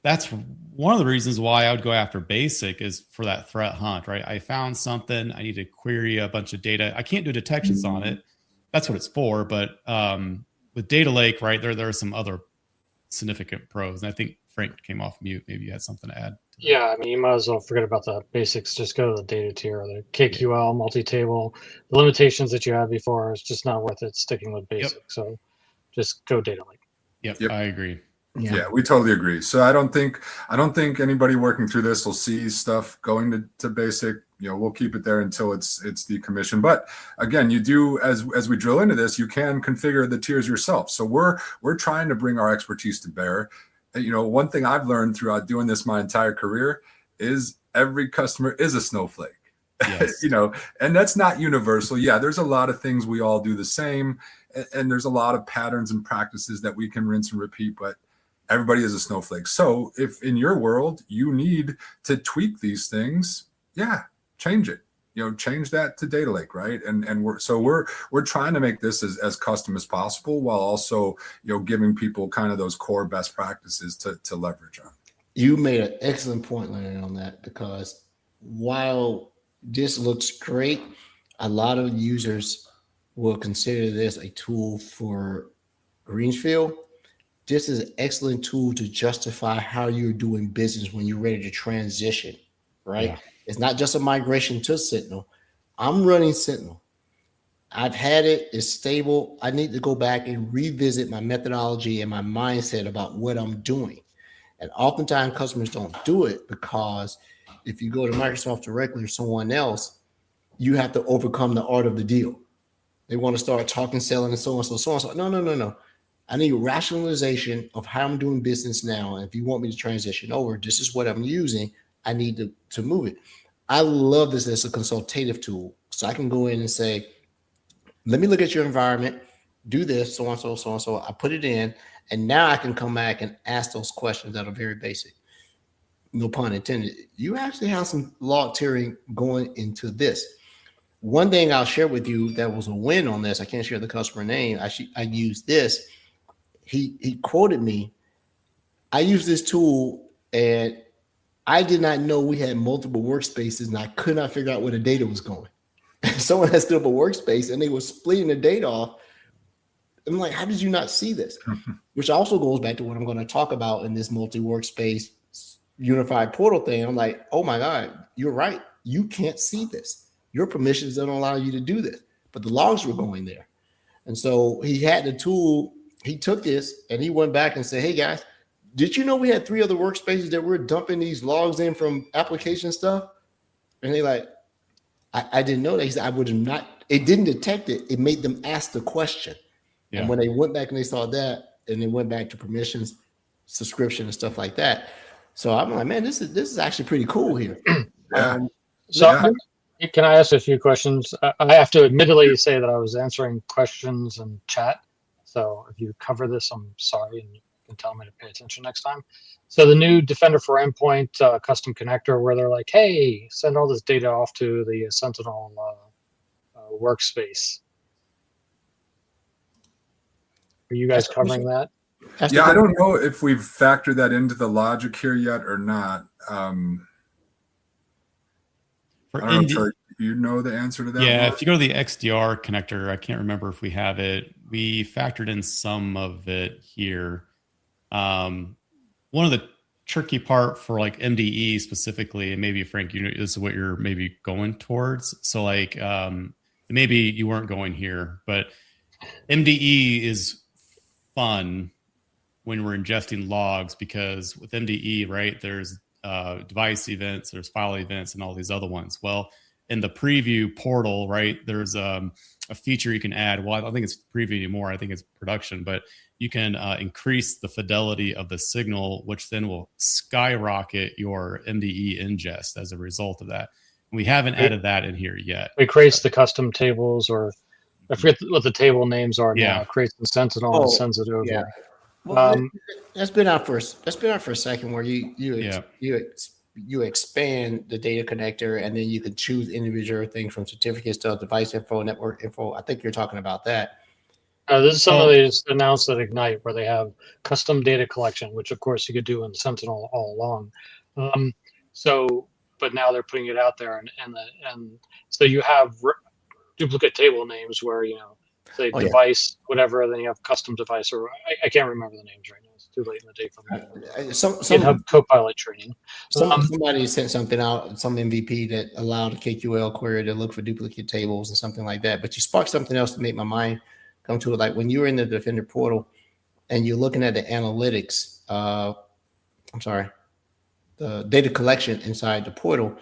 that's one of the reasons why I would go after basic is for that threat hunt, right? I found something, I need to query a bunch of data. I can't do detections on it. That's what it's for. But with Data Lake, right, there are some other significant pros. And I think Frank came off mute. Maybe you had something to add. Yeah, I mean, you might as well forget about the basics. Just go to the data tier, the KQL, multi-table. The limitations that you had before, it's just not worth it sticking with basic. Yep. So just go Data Lake. Yep, I agree. Yeah, we totally agree. So I don't think anybody working through this will see stuff going to basic. We'll keep it there until it's decommissioned. But again, you do as we drill into this, you can configure the tiers yourself. So we're trying to bring our expertise to bear. One thing I've learned throughout doing this my entire career is every customer is a snowflake. Yes. And that's not universal. Yeah, there's a lot of things we all do the same, and there's a lot of patterns and practices that we can rinse and repeat, but everybody is a snowflake. So if in your world you need to tweak these things, change it. Change that to Data Lake, right? And we're trying to make this as custom as possible, while also giving people kind of those core best practices to leverage on. You made an excellent point, Leonard, on that, because while this looks great. A lot of users will consider this a tool for Greenfield. This is an excellent tool to justify how you're doing business when you're ready to transition, right? Yeah. It's not just a migration to Sentinel. I'm running Sentinel. I've had it. It's stable. I need to go back and revisit my methodology and my mindset about what I'm doing. And oftentimes customers don't do it because if you go to Microsoft directly or someone else, you have to overcome the art of the deal. They want to start talking, selling, and so on, so on. No. I need rationalization of how I'm doing business now. And if you want me to transition over, this is what I'm using. I need to move it. I love this as a consultative tool. So I can go in and say, let me look at your environment, do this, so on, so on. I put it in, and now I can come back and ask those questions that are very basic. No pun intended. You actually have some log tiering going into this. One thing I'll share with you that was a win on this, I can't share the customer name. I used this. He quoted me. I used this tool, and I did not know we had multiple workspaces, and I could not figure out where the data was going. Someone had stood up a workspace, and they were splitting the data off. I'm like, how did you not see this? Which also goes back to what I'm going to talk about in this multi-workspace unified portal thing. I'm like, oh my God, you're right. You can't see this. Your permissions don't allow you to do this. But the logs were going there. And so he had the tool. He took this and he went back and said, hey guys, did you know we had 3 other workspaces that we're dumping these logs in from application stuff? And they like, I didn't know that. He said, I would have not, it didn't detect it. It made them ask the question. Yeah. And when they went back and they saw that, and they went back to permissions, subscription, and stuff like that. So I'm like, man, this is actually pretty cool here. Can I ask a few questions? I have to admittedly say that I was answering questions in chat. So if you cover this, I'm sorry, and you can tell me to pay attention next time. So the new Defender for Endpoint custom connector, where they're like, hey, send all this data off to the Sentinel workspace. Are you guys covering that? Yeah, I don't know if we've factored that into the logic here yet or not. I don't know, Troy, you know the answer to that? Yeah, if you go to the XDR connector, I can't remember if we have it. We factored in some of it here. One of the tricky part for like MDE specifically, and maybe Frank, you know, this is what you're maybe going towards. So like maybe you weren't going here, but MDE is fun when we're ingesting logs, because with MDE, right, there's device events, there's file events, and all these other ones. Well, in the preview portal, right, there's a feature you can add. Well, I don't think it's preview anymore. I think it's production, but you can increase the fidelity of the signal, which then will skyrocket your MDE ingest as a result of that. And we haven't added that in here yet. It creates the custom tables, or I forget what the table names are now. It creates the Sentinel and sends it over. Yeah. Well, that's been out for a second, where you expand the data connector, and then you can choose individual things from certificates to device info, network info. I think you're talking about that. This is something they just announced at Ignite, where they have custom data collection, which of course you could do in Sentinel all along. But now they're putting it out there, and so you have duplicate table names where, you know, say device, whatever, then you have custom device, or I can't remember the names right now. It's too late in the day for me. GitHub Copilot training. Somebody sent something out, some MVP that allowed a KQL query to look for duplicate tables and something like that. But you sparked something else to make my mind come to it. Like when you're in the Defender portal and you're looking at the analytics, the data collection inside the portal,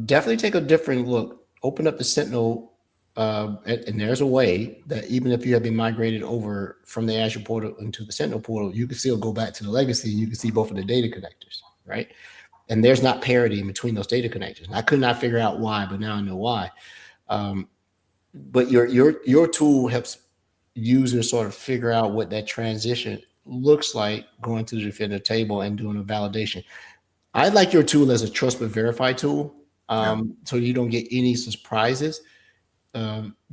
definitely take a different look. Open up the Sentinel, and there's a way that even if you have been migrated over from the Azure portal into the Sentinel portal, you can still go back to the legacy. You can see both of the data connectors, right? And there's not parity in between those data connectors. And I could not figure out why, but now I know why. But your tool helps users sort of figure out what that transition looks like, going to the Defender table and doing a validation. I like your tool as a trust but verify tool, so you don't get any surprises.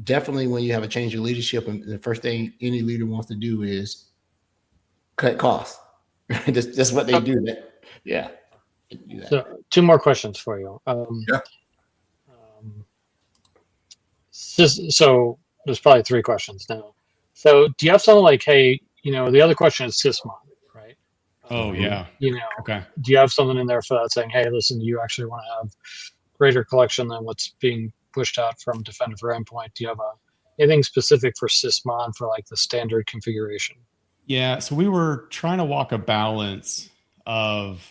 Definitely when you have a change of leadership, and the first thing any leader wants to do is cut costs. That's what they do. Yeah. do that. So 2 more questions for you. Yeah. So there's probably 3 questions now. So do you have something like, hey, the other question is sysmon, right? Oh, yeah. Okay. Do you have something in there for that saying, hey, listen, you actually want to have greater collection than what's being pushed out from Defender for Endpoint? Do you have anything specific for sysmon for like the standard configuration? Yeah. So we were trying to walk a balance of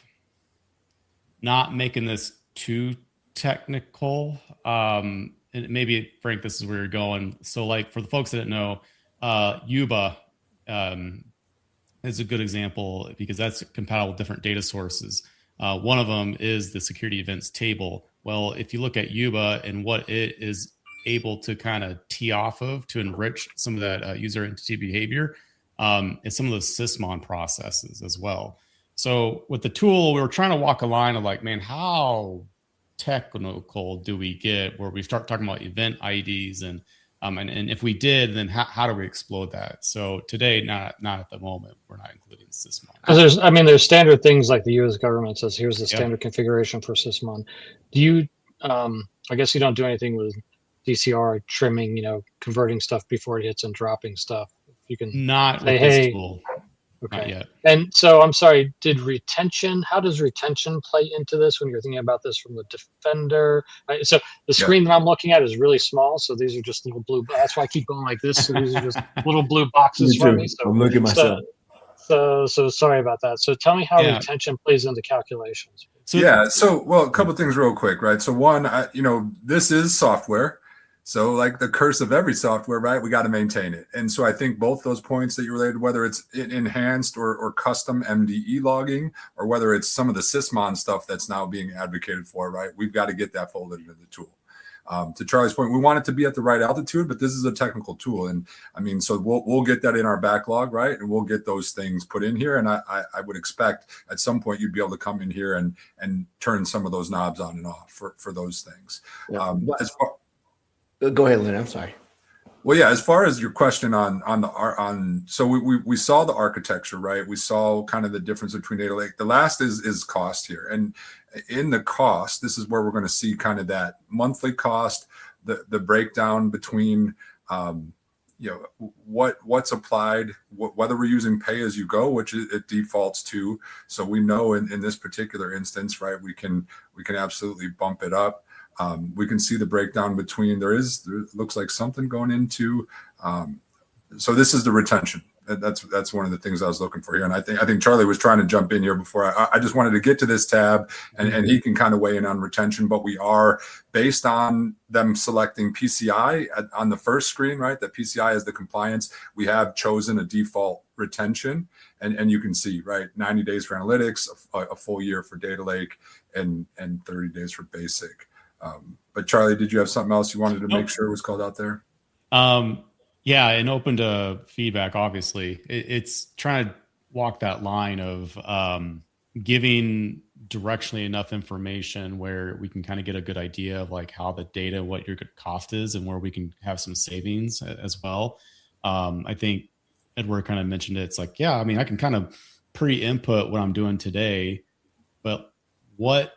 not making this too technical. And maybe, Frank, this is where you're going. So like for the folks that didn't know, Yuba is a good example because that's compatible with different data sources. One of them is the security events table. Well, if you look at Yuba and what it is able to kind of tee off of to enrich some of that user entity behavior, and some of those sysmon processes as well. So with the tool, we were trying to walk a line of like, man, how technical do we get where we start talking about event IDs and if we did, then how do we explode that? So today, not at the moment, we're not including sysmon. Because there's standard things like the U.S. government says, here's the standard configuration for sysmon. Do you, I guess you don't do anything with DCR trimming, converting stuff before it hits and dropping stuff. You can not say, with this tool. Okay. Not yet. And so I'm sorry, how does retention play into this when you're thinking about this from the Defender? Right? So the screen that I'm looking at is really small. So these are just little blue, that's why I keep going like this. So these are just little blue boxes for me. So I'm looking at myself. So sorry about that. So tell me how retention plays into calculations. So a couple of things real quick, right? So one, this is software. So like the curse of every software, right? We got to maintain it. And so I think both those points that you related, whether it's enhanced or custom MDE logging, or whether it's some of the sysmon stuff that's now being advocated for, right? We've got to get that folded into the tool. To Charlie's point, we want it to be at the right altitude, but this is a technical tool. And I mean, so we'll get that in our backlog, right? And we'll get those things put in here. And I would expect at some point you'd be able to come in here and turn some of those knobs on and off for those things. Yeah. Go ahead, Leonard. I'm sorry. Well, yeah. As far as your question so we saw the architecture, right? We saw kind of the difference between data lake. The last is cost here, and in the cost, this is where we're going to see kind of that monthly cost, the breakdown between what's applied, whether we're using pay as you go, which it defaults to. So we know in this particular instance, right, we can absolutely bump it up. We can see the breakdown between there looks like something going into. So this is the retention. That's one of the things I was looking for here. And I think Charlie was trying to jump in here before. I just wanted to get to this tab and he can kind of weigh in on retention, but we are based on them selecting PCI on the first screen, right? That PCI is the compliance. We have chosen a default retention and you can see, right? 90 days for analytics, a full year for data lake and 30 days for basic. But Charlie, did you have something else you wanted to make sure was called out there? Yeah, and open to feedback, obviously. It's trying to walk that line of giving directionally enough information where we can kind of get a good idea of like how the data, what your good cost is, and where we can have some savings as well. I think Edward kind of mentioned it. It's like, I can kind of pre-input what I'm doing today, but what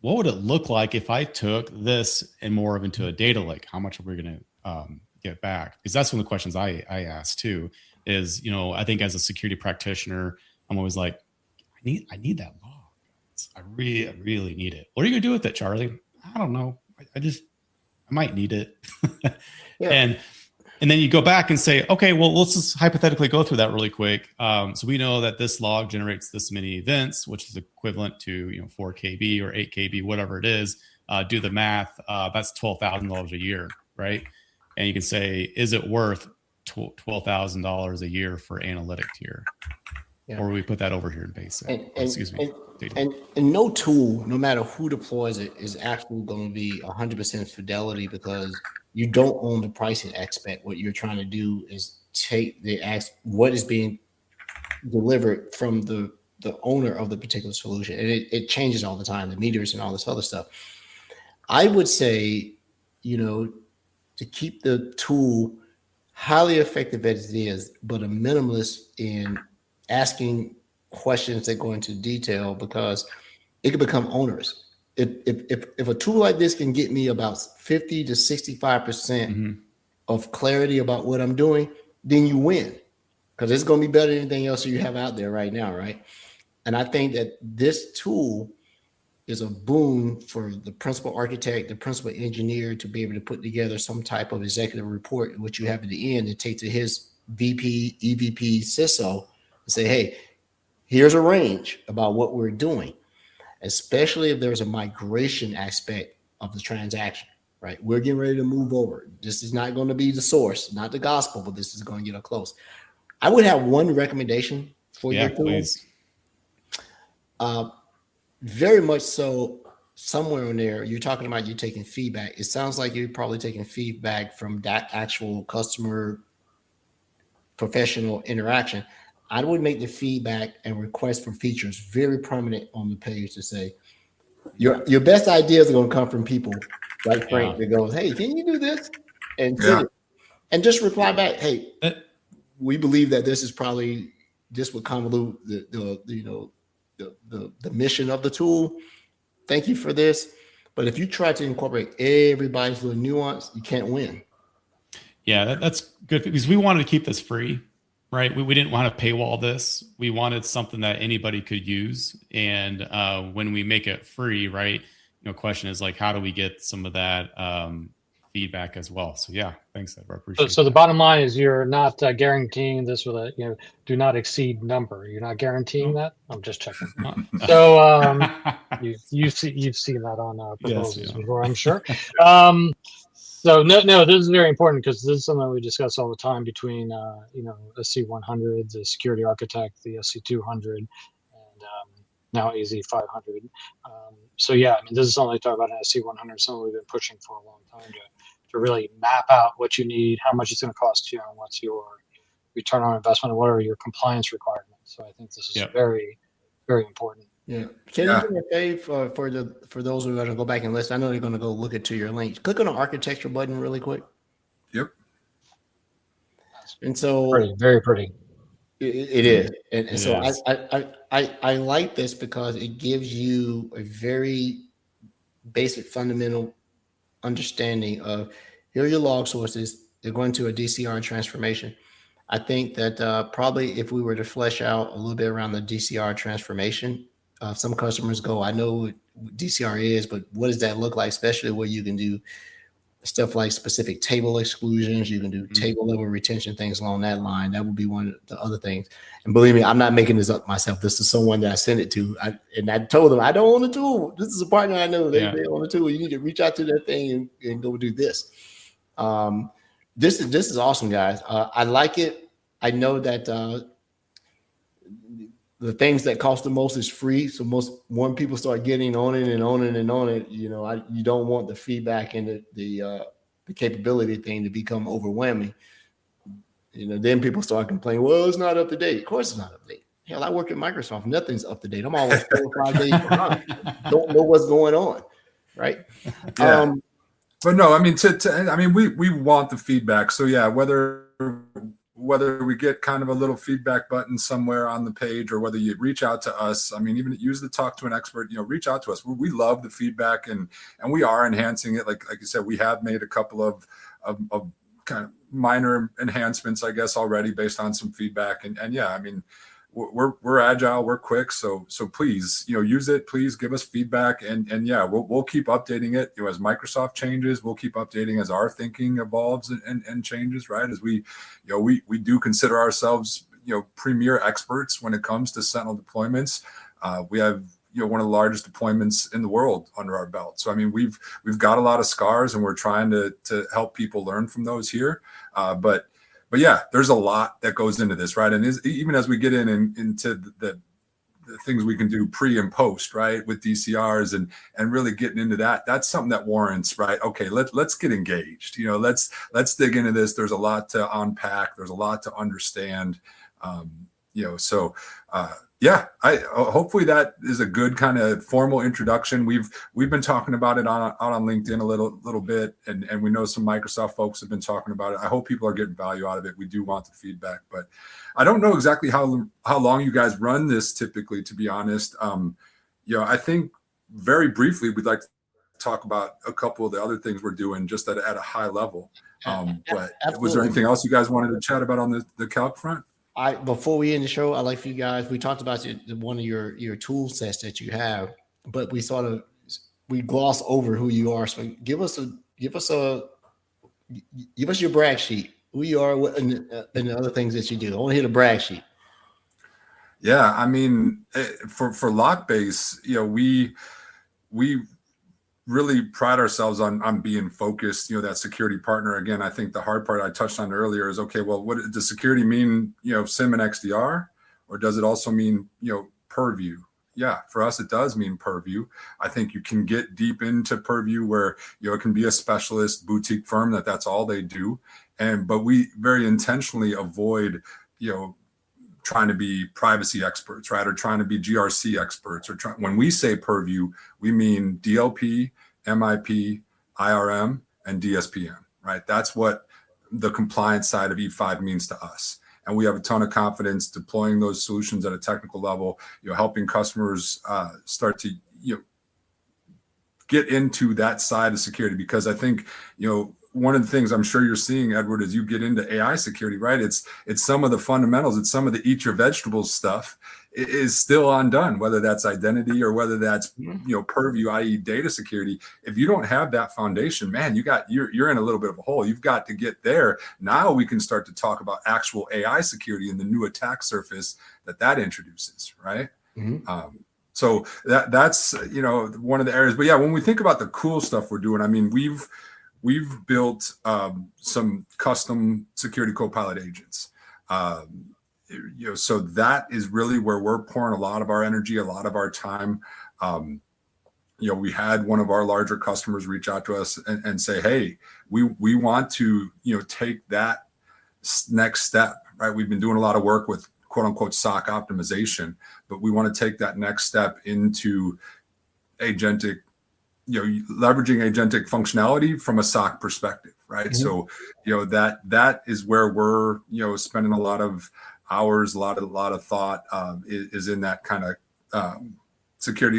would it look like if I took this and more of into a data lake? How much are we going to get back? Because that's one of the questions I ask too is, I think as a security practitioner, I'm always like, I need that log. I really need it. What are you going to do with it, Charlie? I don't know. I might need it. And then you go back and say, okay, well, let's just hypothetically go through that really quick. So we know that this log generates this many events, which is equivalent to 4 KB or 8 KB, whatever it is. Do the math. That's $12,000 a year, right? And you can say, is it worth $12,000 a year for analytic tier? Yeah. Or we put that over here in basic. And no tool, no matter who deploys it, is actually going to be 100% fidelity because you don't own the pricing aspect. What you're trying to do is take what is being delivered from the owner of the particular solution. And it changes all the time, the meters and all this other stuff. I would say, to keep the tool highly effective as it is, but a minimalist in asking questions that go into detail, because it can become onerous. If a tool like this can get me about 50 to 65% of clarity about what I'm doing, then you win, because it's going to be better than anything else you have out there right now, right? And I think that this tool is a boon for the principal architect, the principal engineer, to be able to put together some type of executive report, which you have at the end, and take to his VP, EVP, CISO, and say, hey, here's a range about what we're doing, especially if there's a migration aspect of the transaction, right? We're getting ready to move over. This is not going to be the source, not the gospel, but this is going to get us close. I would have one recommendation for your tool. Please. Very much so, somewhere in there, you're talking about you taking feedback. It sounds like you're probably taking feedback from that actual customer professional interaction. I would make the feedback and request for features very prominent on the page to say, your best ideas are going to come from people like Frank that goes, hey, can you do this? And just reply back, hey, we believe that this would convolute the mission of the tool. Thank you for this. But if you try to incorporate everybody's little nuance, you can't win. Yeah, that's good, because we wanted to keep this free, right? We didn't want to paywall this. We wanted something that anybody could use. And when we make it free, right, question is like, how do we get some of that feedback as well? So yeah, thanks, Edward. I appreciate so the bottom line is you're not guaranteeing this with a do not exceed number. You're not guaranteeing that. I'm just checking. So you've seen that on proposals before, I'm sure. So no, this is very important, because this is something we discuss all the time between SC100, the security architect, the SC200, and now AZ500. So yeah, I mean, this is something we talk about in SC100, something we've been pushing for a long time to really map out what you need, how much it's going to cost you, and what's your return on investment, and what are your compliance requirements. So I think this is very, very important. Yeah. Can you do me a favor for those who are going to go back and listen? I know they're going to go look into your links. Click on the architecture button really quick. Yep. And so very pretty. It is. And so I like this because it gives you a very basic fundamental understanding of, here are your log sources. They're going to a DCR transformation. I think that probably if we were to flesh out a little bit around the DCR transformation, some customers go, I know what DCR is, but what does that look like? Especially where you can do stuff like specific table exclusions. You can do table level retention, things along that line. That would be one of the other things. And believe me, I'm not making this up myself. This is someone that I sent it to. And I told them, I don't own the tool. This is a partner I know. They own the tool. You need to reach out to that thing and go do this. This is awesome, guys. I like it. I know that the things that cost the most is free. So when people start getting on it and on it and on it, you don't want the feedback and the capability thing to become overwhelming. Then people start complaining, well, it's not up to date. Of course it's not up to date. Hell, I work at Microsoft. Nothing's up to date. I'm always 4 or 5 days behind. Don't know what's going on, right? Yeah. But no, I mean, we want the feedback. So yeah, whether we get kind of a little feedback button somewhere on the page, or whether you reach out to us, I mean, even use the talk to an expert, reach out to us. We love the feedback, and we are enhancing it. Like you said, we have made a couple of kind of minor enhancements, I guess, already based on some feedback. And yeah, I mean, we're agile, we're quick. So please, use it. Please give us feedback. And yeah, we'll keep updating it. As Microsoft changes, we'll keep updating as our thinking evolves and changes, right? As we do consider ourselves, premier experts when it comes to Sentinel deployments. We have, one of the largest deployments in the world under our belt. So, I mean, we've got a lot of scars, and we're trying to help people learn from those here. But yeah, there's a lot that goes into this, right? And even as we get into the things we can do pre and post, right, with DCRs and really getting into that, that's something that warrants, right? Okay, let's get engaged. Let's dig into this. There's a lot to unpack. There's a lot to understand. Yeah, hopefully that is a good kind of formal introduction. We've been talking about it out on LinkedIn a little bit, and we know some Microsoft folks have been talking about it. I hope people are getting value out of it. We do want the feedback, but I don't know exactly how long you guys run this typically, to be honest. I think very briefly, we'd like to talk about a couple of the other things we're doing just at a high level. But was there anything else you guys wanted to chat about on the calc front? Before we end the show, I'd like for you guys, we talked about one of your tool sets that you have, but we glossed over who you are. So give us your brag sheet, who you are, and the other things that you do. I want to hear the brag sheet. Yeah, I mean, for LockBase, we really pride ourselves on being focused, that security partner. Again, I think the hard part I touched on earlier is, okay, well, what does security mean, SIM and XDR, or does it also mean, purview? Yeah, for us, it does mean purview. I think you can get deep into purview where, it can be a specialist boutique firm that's all they do. But we very intentionally avoid, trying to be privacy experts, right? Or trying to be GRC experts, when we say purview, we mean DLP, MIP, IRM, and DSPM, right? That's what the compliance side of E5 means to us. And we have a ton of confidence deploying those solutions at a technical level, helping customers start to, get into that side of security. Because I think, one of the things I'm sure you're seeing, Edward, as you get into AI security, right? It's some of the fundamentals, it's some of the eat your vegetables stuff is still undone, whether that's identity or whether that's, purview, i.e. data security. If you don't have that foundation, man, you're in a little bit of a hole. You've got to get there. Now we can start to talk about actual AI security and the new attack surface that introduces, right? Mm-hmm. So that's, one of the areas. But yeah, when we think about the cool stuff we're doing, I mean, we've built some custom security copilot agents. So that is really where we're pouring a lot of our energy, a lot of our time. We had one of our larger customers reach out to us and say, hey, we want to, take that next step, right? We've been doing a lot of work with quote unquote SOC optimization, but we want to take that next step into agentic, leveraging agentic functionality from a SOC perspective, right? Mm-hmm. So, that is where we're, spending a lot of hours, a lot of thought is in that kind of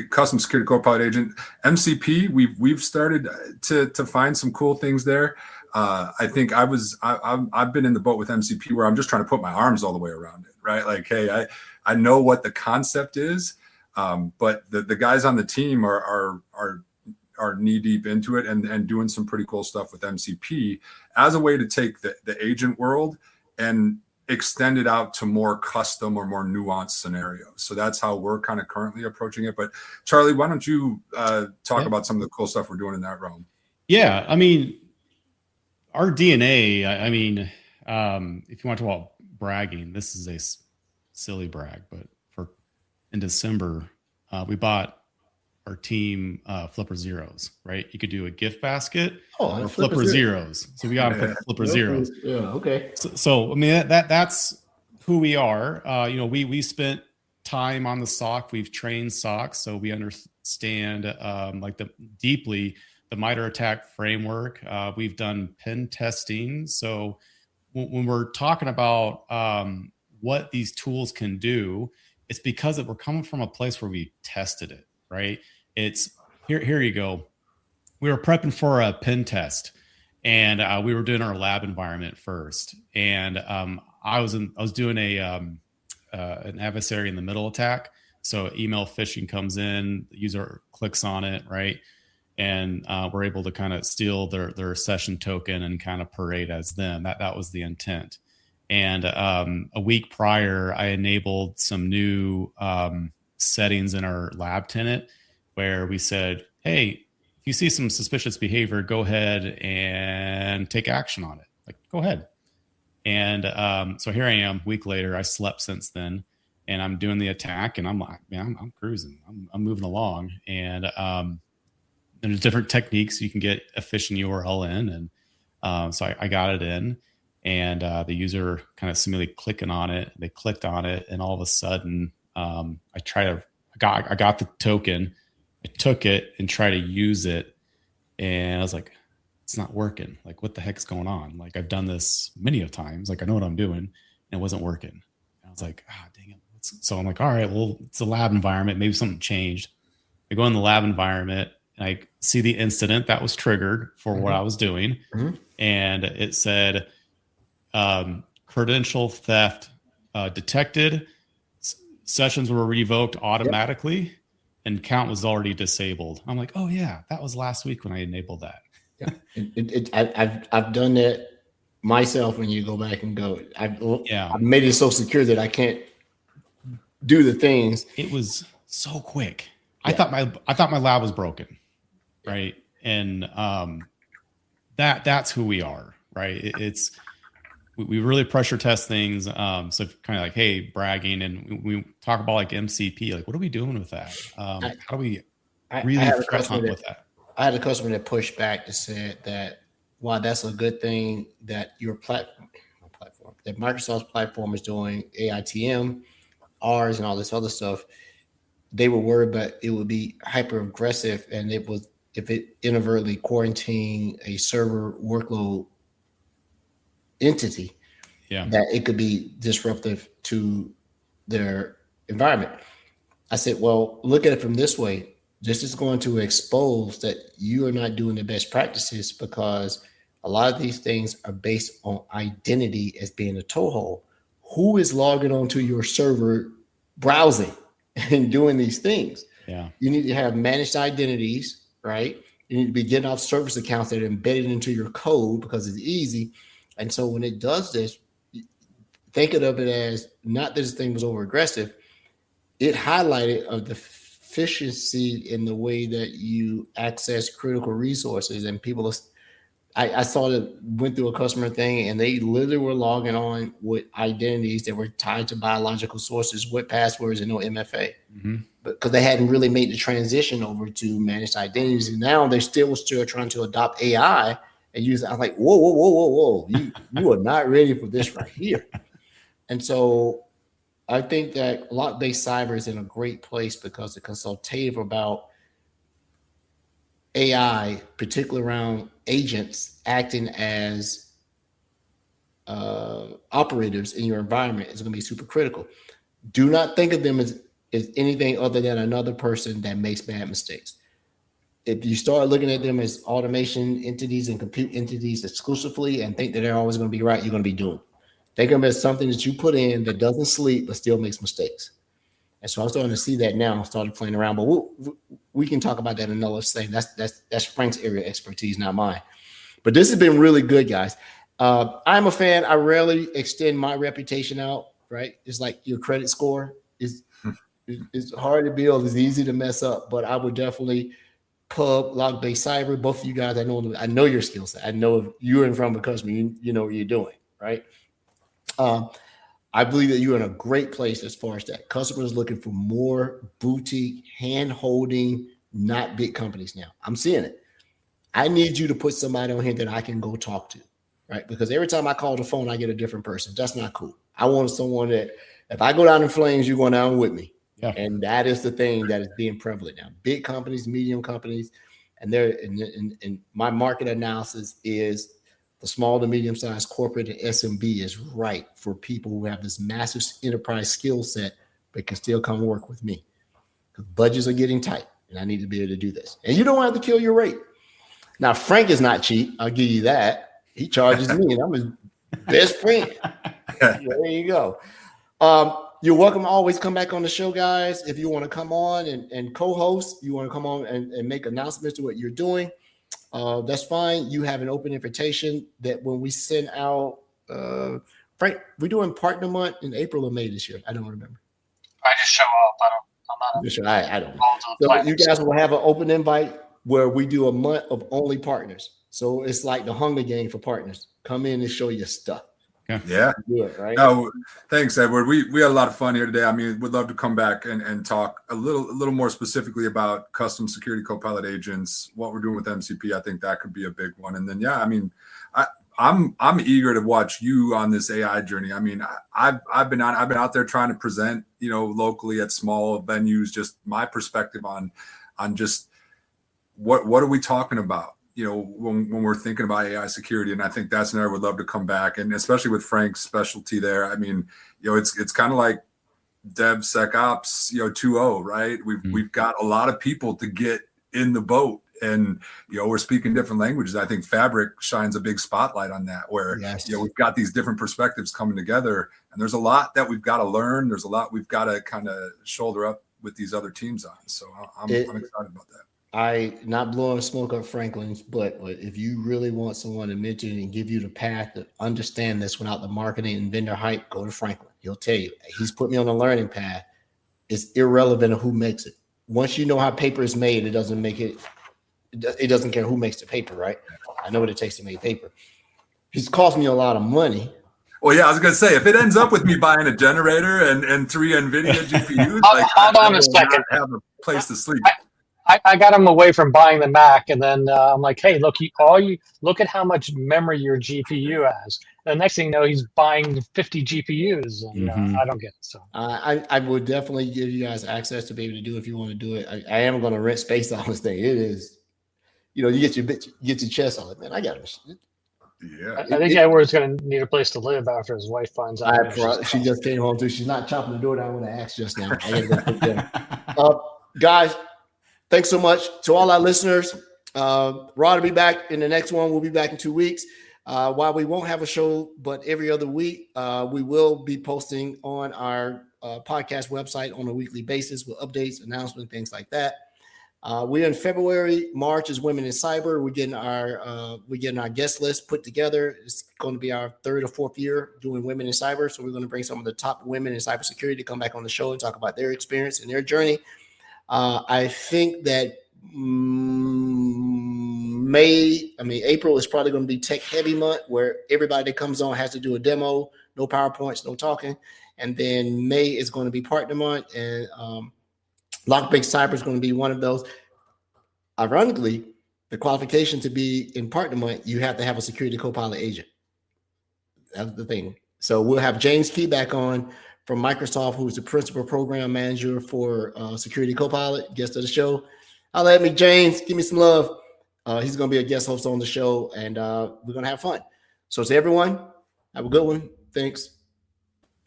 custom security copilot agent. MCP, we've started to find some cool things there. I think I've been in the boat with MCP where I'm just trying to put my arms all the way around it, right? Like, hey, I know what the concept is, but the guys on the team are knee deep into it and doing some pretty cool stuff with MCP as a way to take the agent world and extend it out to more custom or more nuanced scenarios. So that's how we're kind of currently approaching it. But Charlie, why don't you talk about some of the cool stuff we're doing in that realm? Yeah, I mean, our DNA, if you want to talk about bragging, this is a silly brag, but in December, we bought our team Flipper Zeros, right? You could do a gift basket or Flipper Zeros. So we got Flipper Zeros. Yeah, okay. So I mean, that's who we are. We spent time on the SOC. We've trained SOC, so we understand deeply the MITRE ATT&CK framework. We've done pen testing. So when we're talking about what these tools can do, it's because we're coming from a place where we tested it, right? It's here you go. We were prepping for a pen test, and we were doing our lab environment first. And I was doing an adversary in the middle attack. So email phishing comes in, the user clicks on it, right? And we're able to kind of steal their session token and kind of parade as them. That was the intent. And a week prior, I enabled some new settings in our lab tenant where we said, hey, if you see some suspicious behavior, go ahead and take action on it. Like, go ahead. And so here I am, a week later. I slept since then, and I'm doing the attack, and I'm like, man, I'm cruising. I'm moving along. And there's different techniques you can get a phishing URL in. And so I got it in, and the user kind of simulated clicking on it. They clicked on it, and all of a sudden, I got the token. I took it and tried to use it, and I was like, it's not working. Like, what the heck's going on? Like, I've done this many of times. Like, I know what I'm doing, and it wasn't working. And I was like, dang it. So I'm like, all right, well, it's a lab environment. Maybe something changed. I go in the lab environment and I see the incident that was triggered for what I was doing. And it said, credential theft detected, sessions were revoked automatically, and count was already disabled. I'm like, oh yeah, that was last week when I enabled that. I've done that myself. When you go back and go, I've made it so secure that I can't do the things. It was so quick. I thought my lab was broken, right? And that's who we are, right? We really pressure test things. So kind of like, hey, bragging, and we talk about like MCP. Like, what are we doing with that? How do we really threat hunt with that? I had a customer that pushed back and said that while that's a good thing that your platform, that Microsoft's platform is doing AITM, ours, and all this other stuff, they were worried that it would be hyper aggressive, and it was if it inadvertently quarantine a server workload entity, that it could be disruptive to their environment. I said, well, look at it from this way. This is going to expose that you are not doing the best practices, because a lot of these things are based on identity as being a toehold. Who is logging onto your server, browsing and doing these things? Yeah. You need to have managed identities, right? You need to be getting off service accounts that are embedded into your code because it's easy. And so when it does this, think of it as not that this thing was over aggressive. It highlighted a deficiency in the way that you access critical resources. And people, I saw that went through a customer thing, and they literally were logging on with identities that were tied to biological sources with passwords and no MFA, because they hadn't really made the transition over to managed identities. And now they're still trying to adopt AI and use it. I'm like, whoa. You are not ready for this right here. And so I think that LockBase Cyber is in a great place because the consultative about AI, particularly around agents acting as operators in your environment, is going to be super critical. Do not think of them as anything other than another person that makes bad mistakes. If you start looking at them as automation entities and compute entities exclusively and think that they're always going to be right, you're going to be doomed. Think of them as something that you put in that doesn't sleep but still makes mistakes. And so I'm starting to see that now. I started playing around, but we can talk about that another thing. That's Frank's area of expertise, not mine. But this has been really good, guys. I'm a fan. I rarely extend my reputation out, right? It's like your credit score is hard to build. It's easy to mess up, but I would definitely LockBase Cyber. Both of you guys, I know your skill set. I know if you're in front of a customer, you know what you're doing, right? I believe that you're in a great place as far as that. Customers looking for more boutique, hand-holding, not big companies now. I'm seeing it. I need you to put somebody on here that I can go talk to, right? Because every time I call the phone, I get a different person. That's not cool. I want someone that if I go down in flames, you're going down with me. Yeah. And that is the thing that is being prevalent now. Big companies, medium companies, and my market analysis is the small to medium-sized corporate and SMB is right for people who have this massive enterprise skill set but can still come work with me. Because budgets are getting tight, and I need to be able to do this. And you don't have to kill your rate. Now, Frank is not cheap. I'll give you that. He charges me, and I'm his best friend. There you go. You're welcome to always come back on the show, guys. If you want to come on and co-host, you want to come on and make announcements to what you're doing. That's fine. You have an open invitation that when we send out, Frank, we're doing partner month in April or May this year. I don't remember. I just show up. I'm not. Sure, I don't know. So you guys will have an open invite where we do a month of only partners. So it's like the Hunger Game for partners. Come in and show your stuff. Yeah. Do it, right? No, thanks, Edward. We had a lot of fun here today. I mean, we'd love to come back and talk a little more specifically about custom security copilot agents, what we're doing with MCP. I think that could be a big one. And then, I mean, I'm eager to watch you on this AI journey. I mean, I've been out there trying to present, locally at small venues, just my perspective on just what are we talking about? When we're thinking about AI security. And I think that's an area I would love to come back. And especially with Frank's specialty there. I mean, it's kind of like DevSecOps, 2.0, right? We've got a lot of people to get in the boat, and we're speaking different languages. I think Fabric shines a big spotlight on that, where we've got these different perspectives coming together, and there's a lot that we've got to learn. There's a lot we've got to kind of shoulder up with these other teams on. So I'm excited about that. Not blowing smoke up Franklin's, but if you really want someone to mentor and give you the path to understand this without the marketing and vendor hype, go to Franklin. He'll tell you. He's put me on a learning path. It's irrelevant of who makes it. Once you know how paper is made, it doesn't care who makes the paper, right? I know what it takes to make paper. He's cost me a lot of money. Well, yeah, I was going to say, if it ends up with me buying a generator and 3 NVIDIA GPUs, hold on a second. Have a place to sleep. I got him away from buying the Mac, and then I'm like, hey, look at how much memory your GPU has. The next thing you know, he's buying 50 GPUs, and I don't get it. So I would definitely give you guys access to be able to do it if you want to do it. I am going to rent space on this thing. It is, you get your chest on it, man. I got it. Yeah, I think Edward's going to need a place to live after his wife finds out. She just came home too. She's not chopping the door down when I asked just now. I gotta go put them. Guys, thanks so much to all our listeners. Rod will be back in the next one. We'll be back in 2 weeks. While we won't have a show, but every other week, we will be posting on our podcast website on a weekly basis with updates, announcements, things like that. We're in February. March is Women in Cyber. We're getting our guest list put together. It's going to be our 3rd or 4th year doing Women in Cyber. So we're going to bring some of the top women in cybersecurity to come back on the show and talk about their experience and their journey. I think that April is probably going to be tech heavy month, where everybody that comes on has to do a demo, no PowerPoints, no talking. And then May is going to be partner month, and LockBase Cyber is going to be one of those. Ironically, the qualification to be in partner month, you have to have a security co-pilot agent. That's the thing. So we'll have James Key back on from Microsoft, who is the principal program manager for Security Copilot, guest of the show. Holla at me, James. Give me some love. He's going to be a guest host on the show, and we're going to have fun. So to everyone, have a good one. Thanks.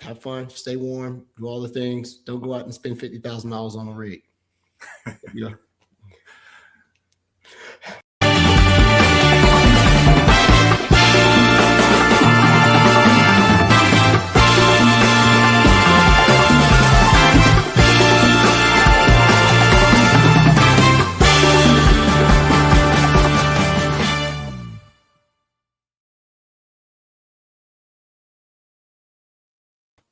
Have fun. Stay warm. Do all the things. Don't go out and spend $50,000 on a rig. Yeah.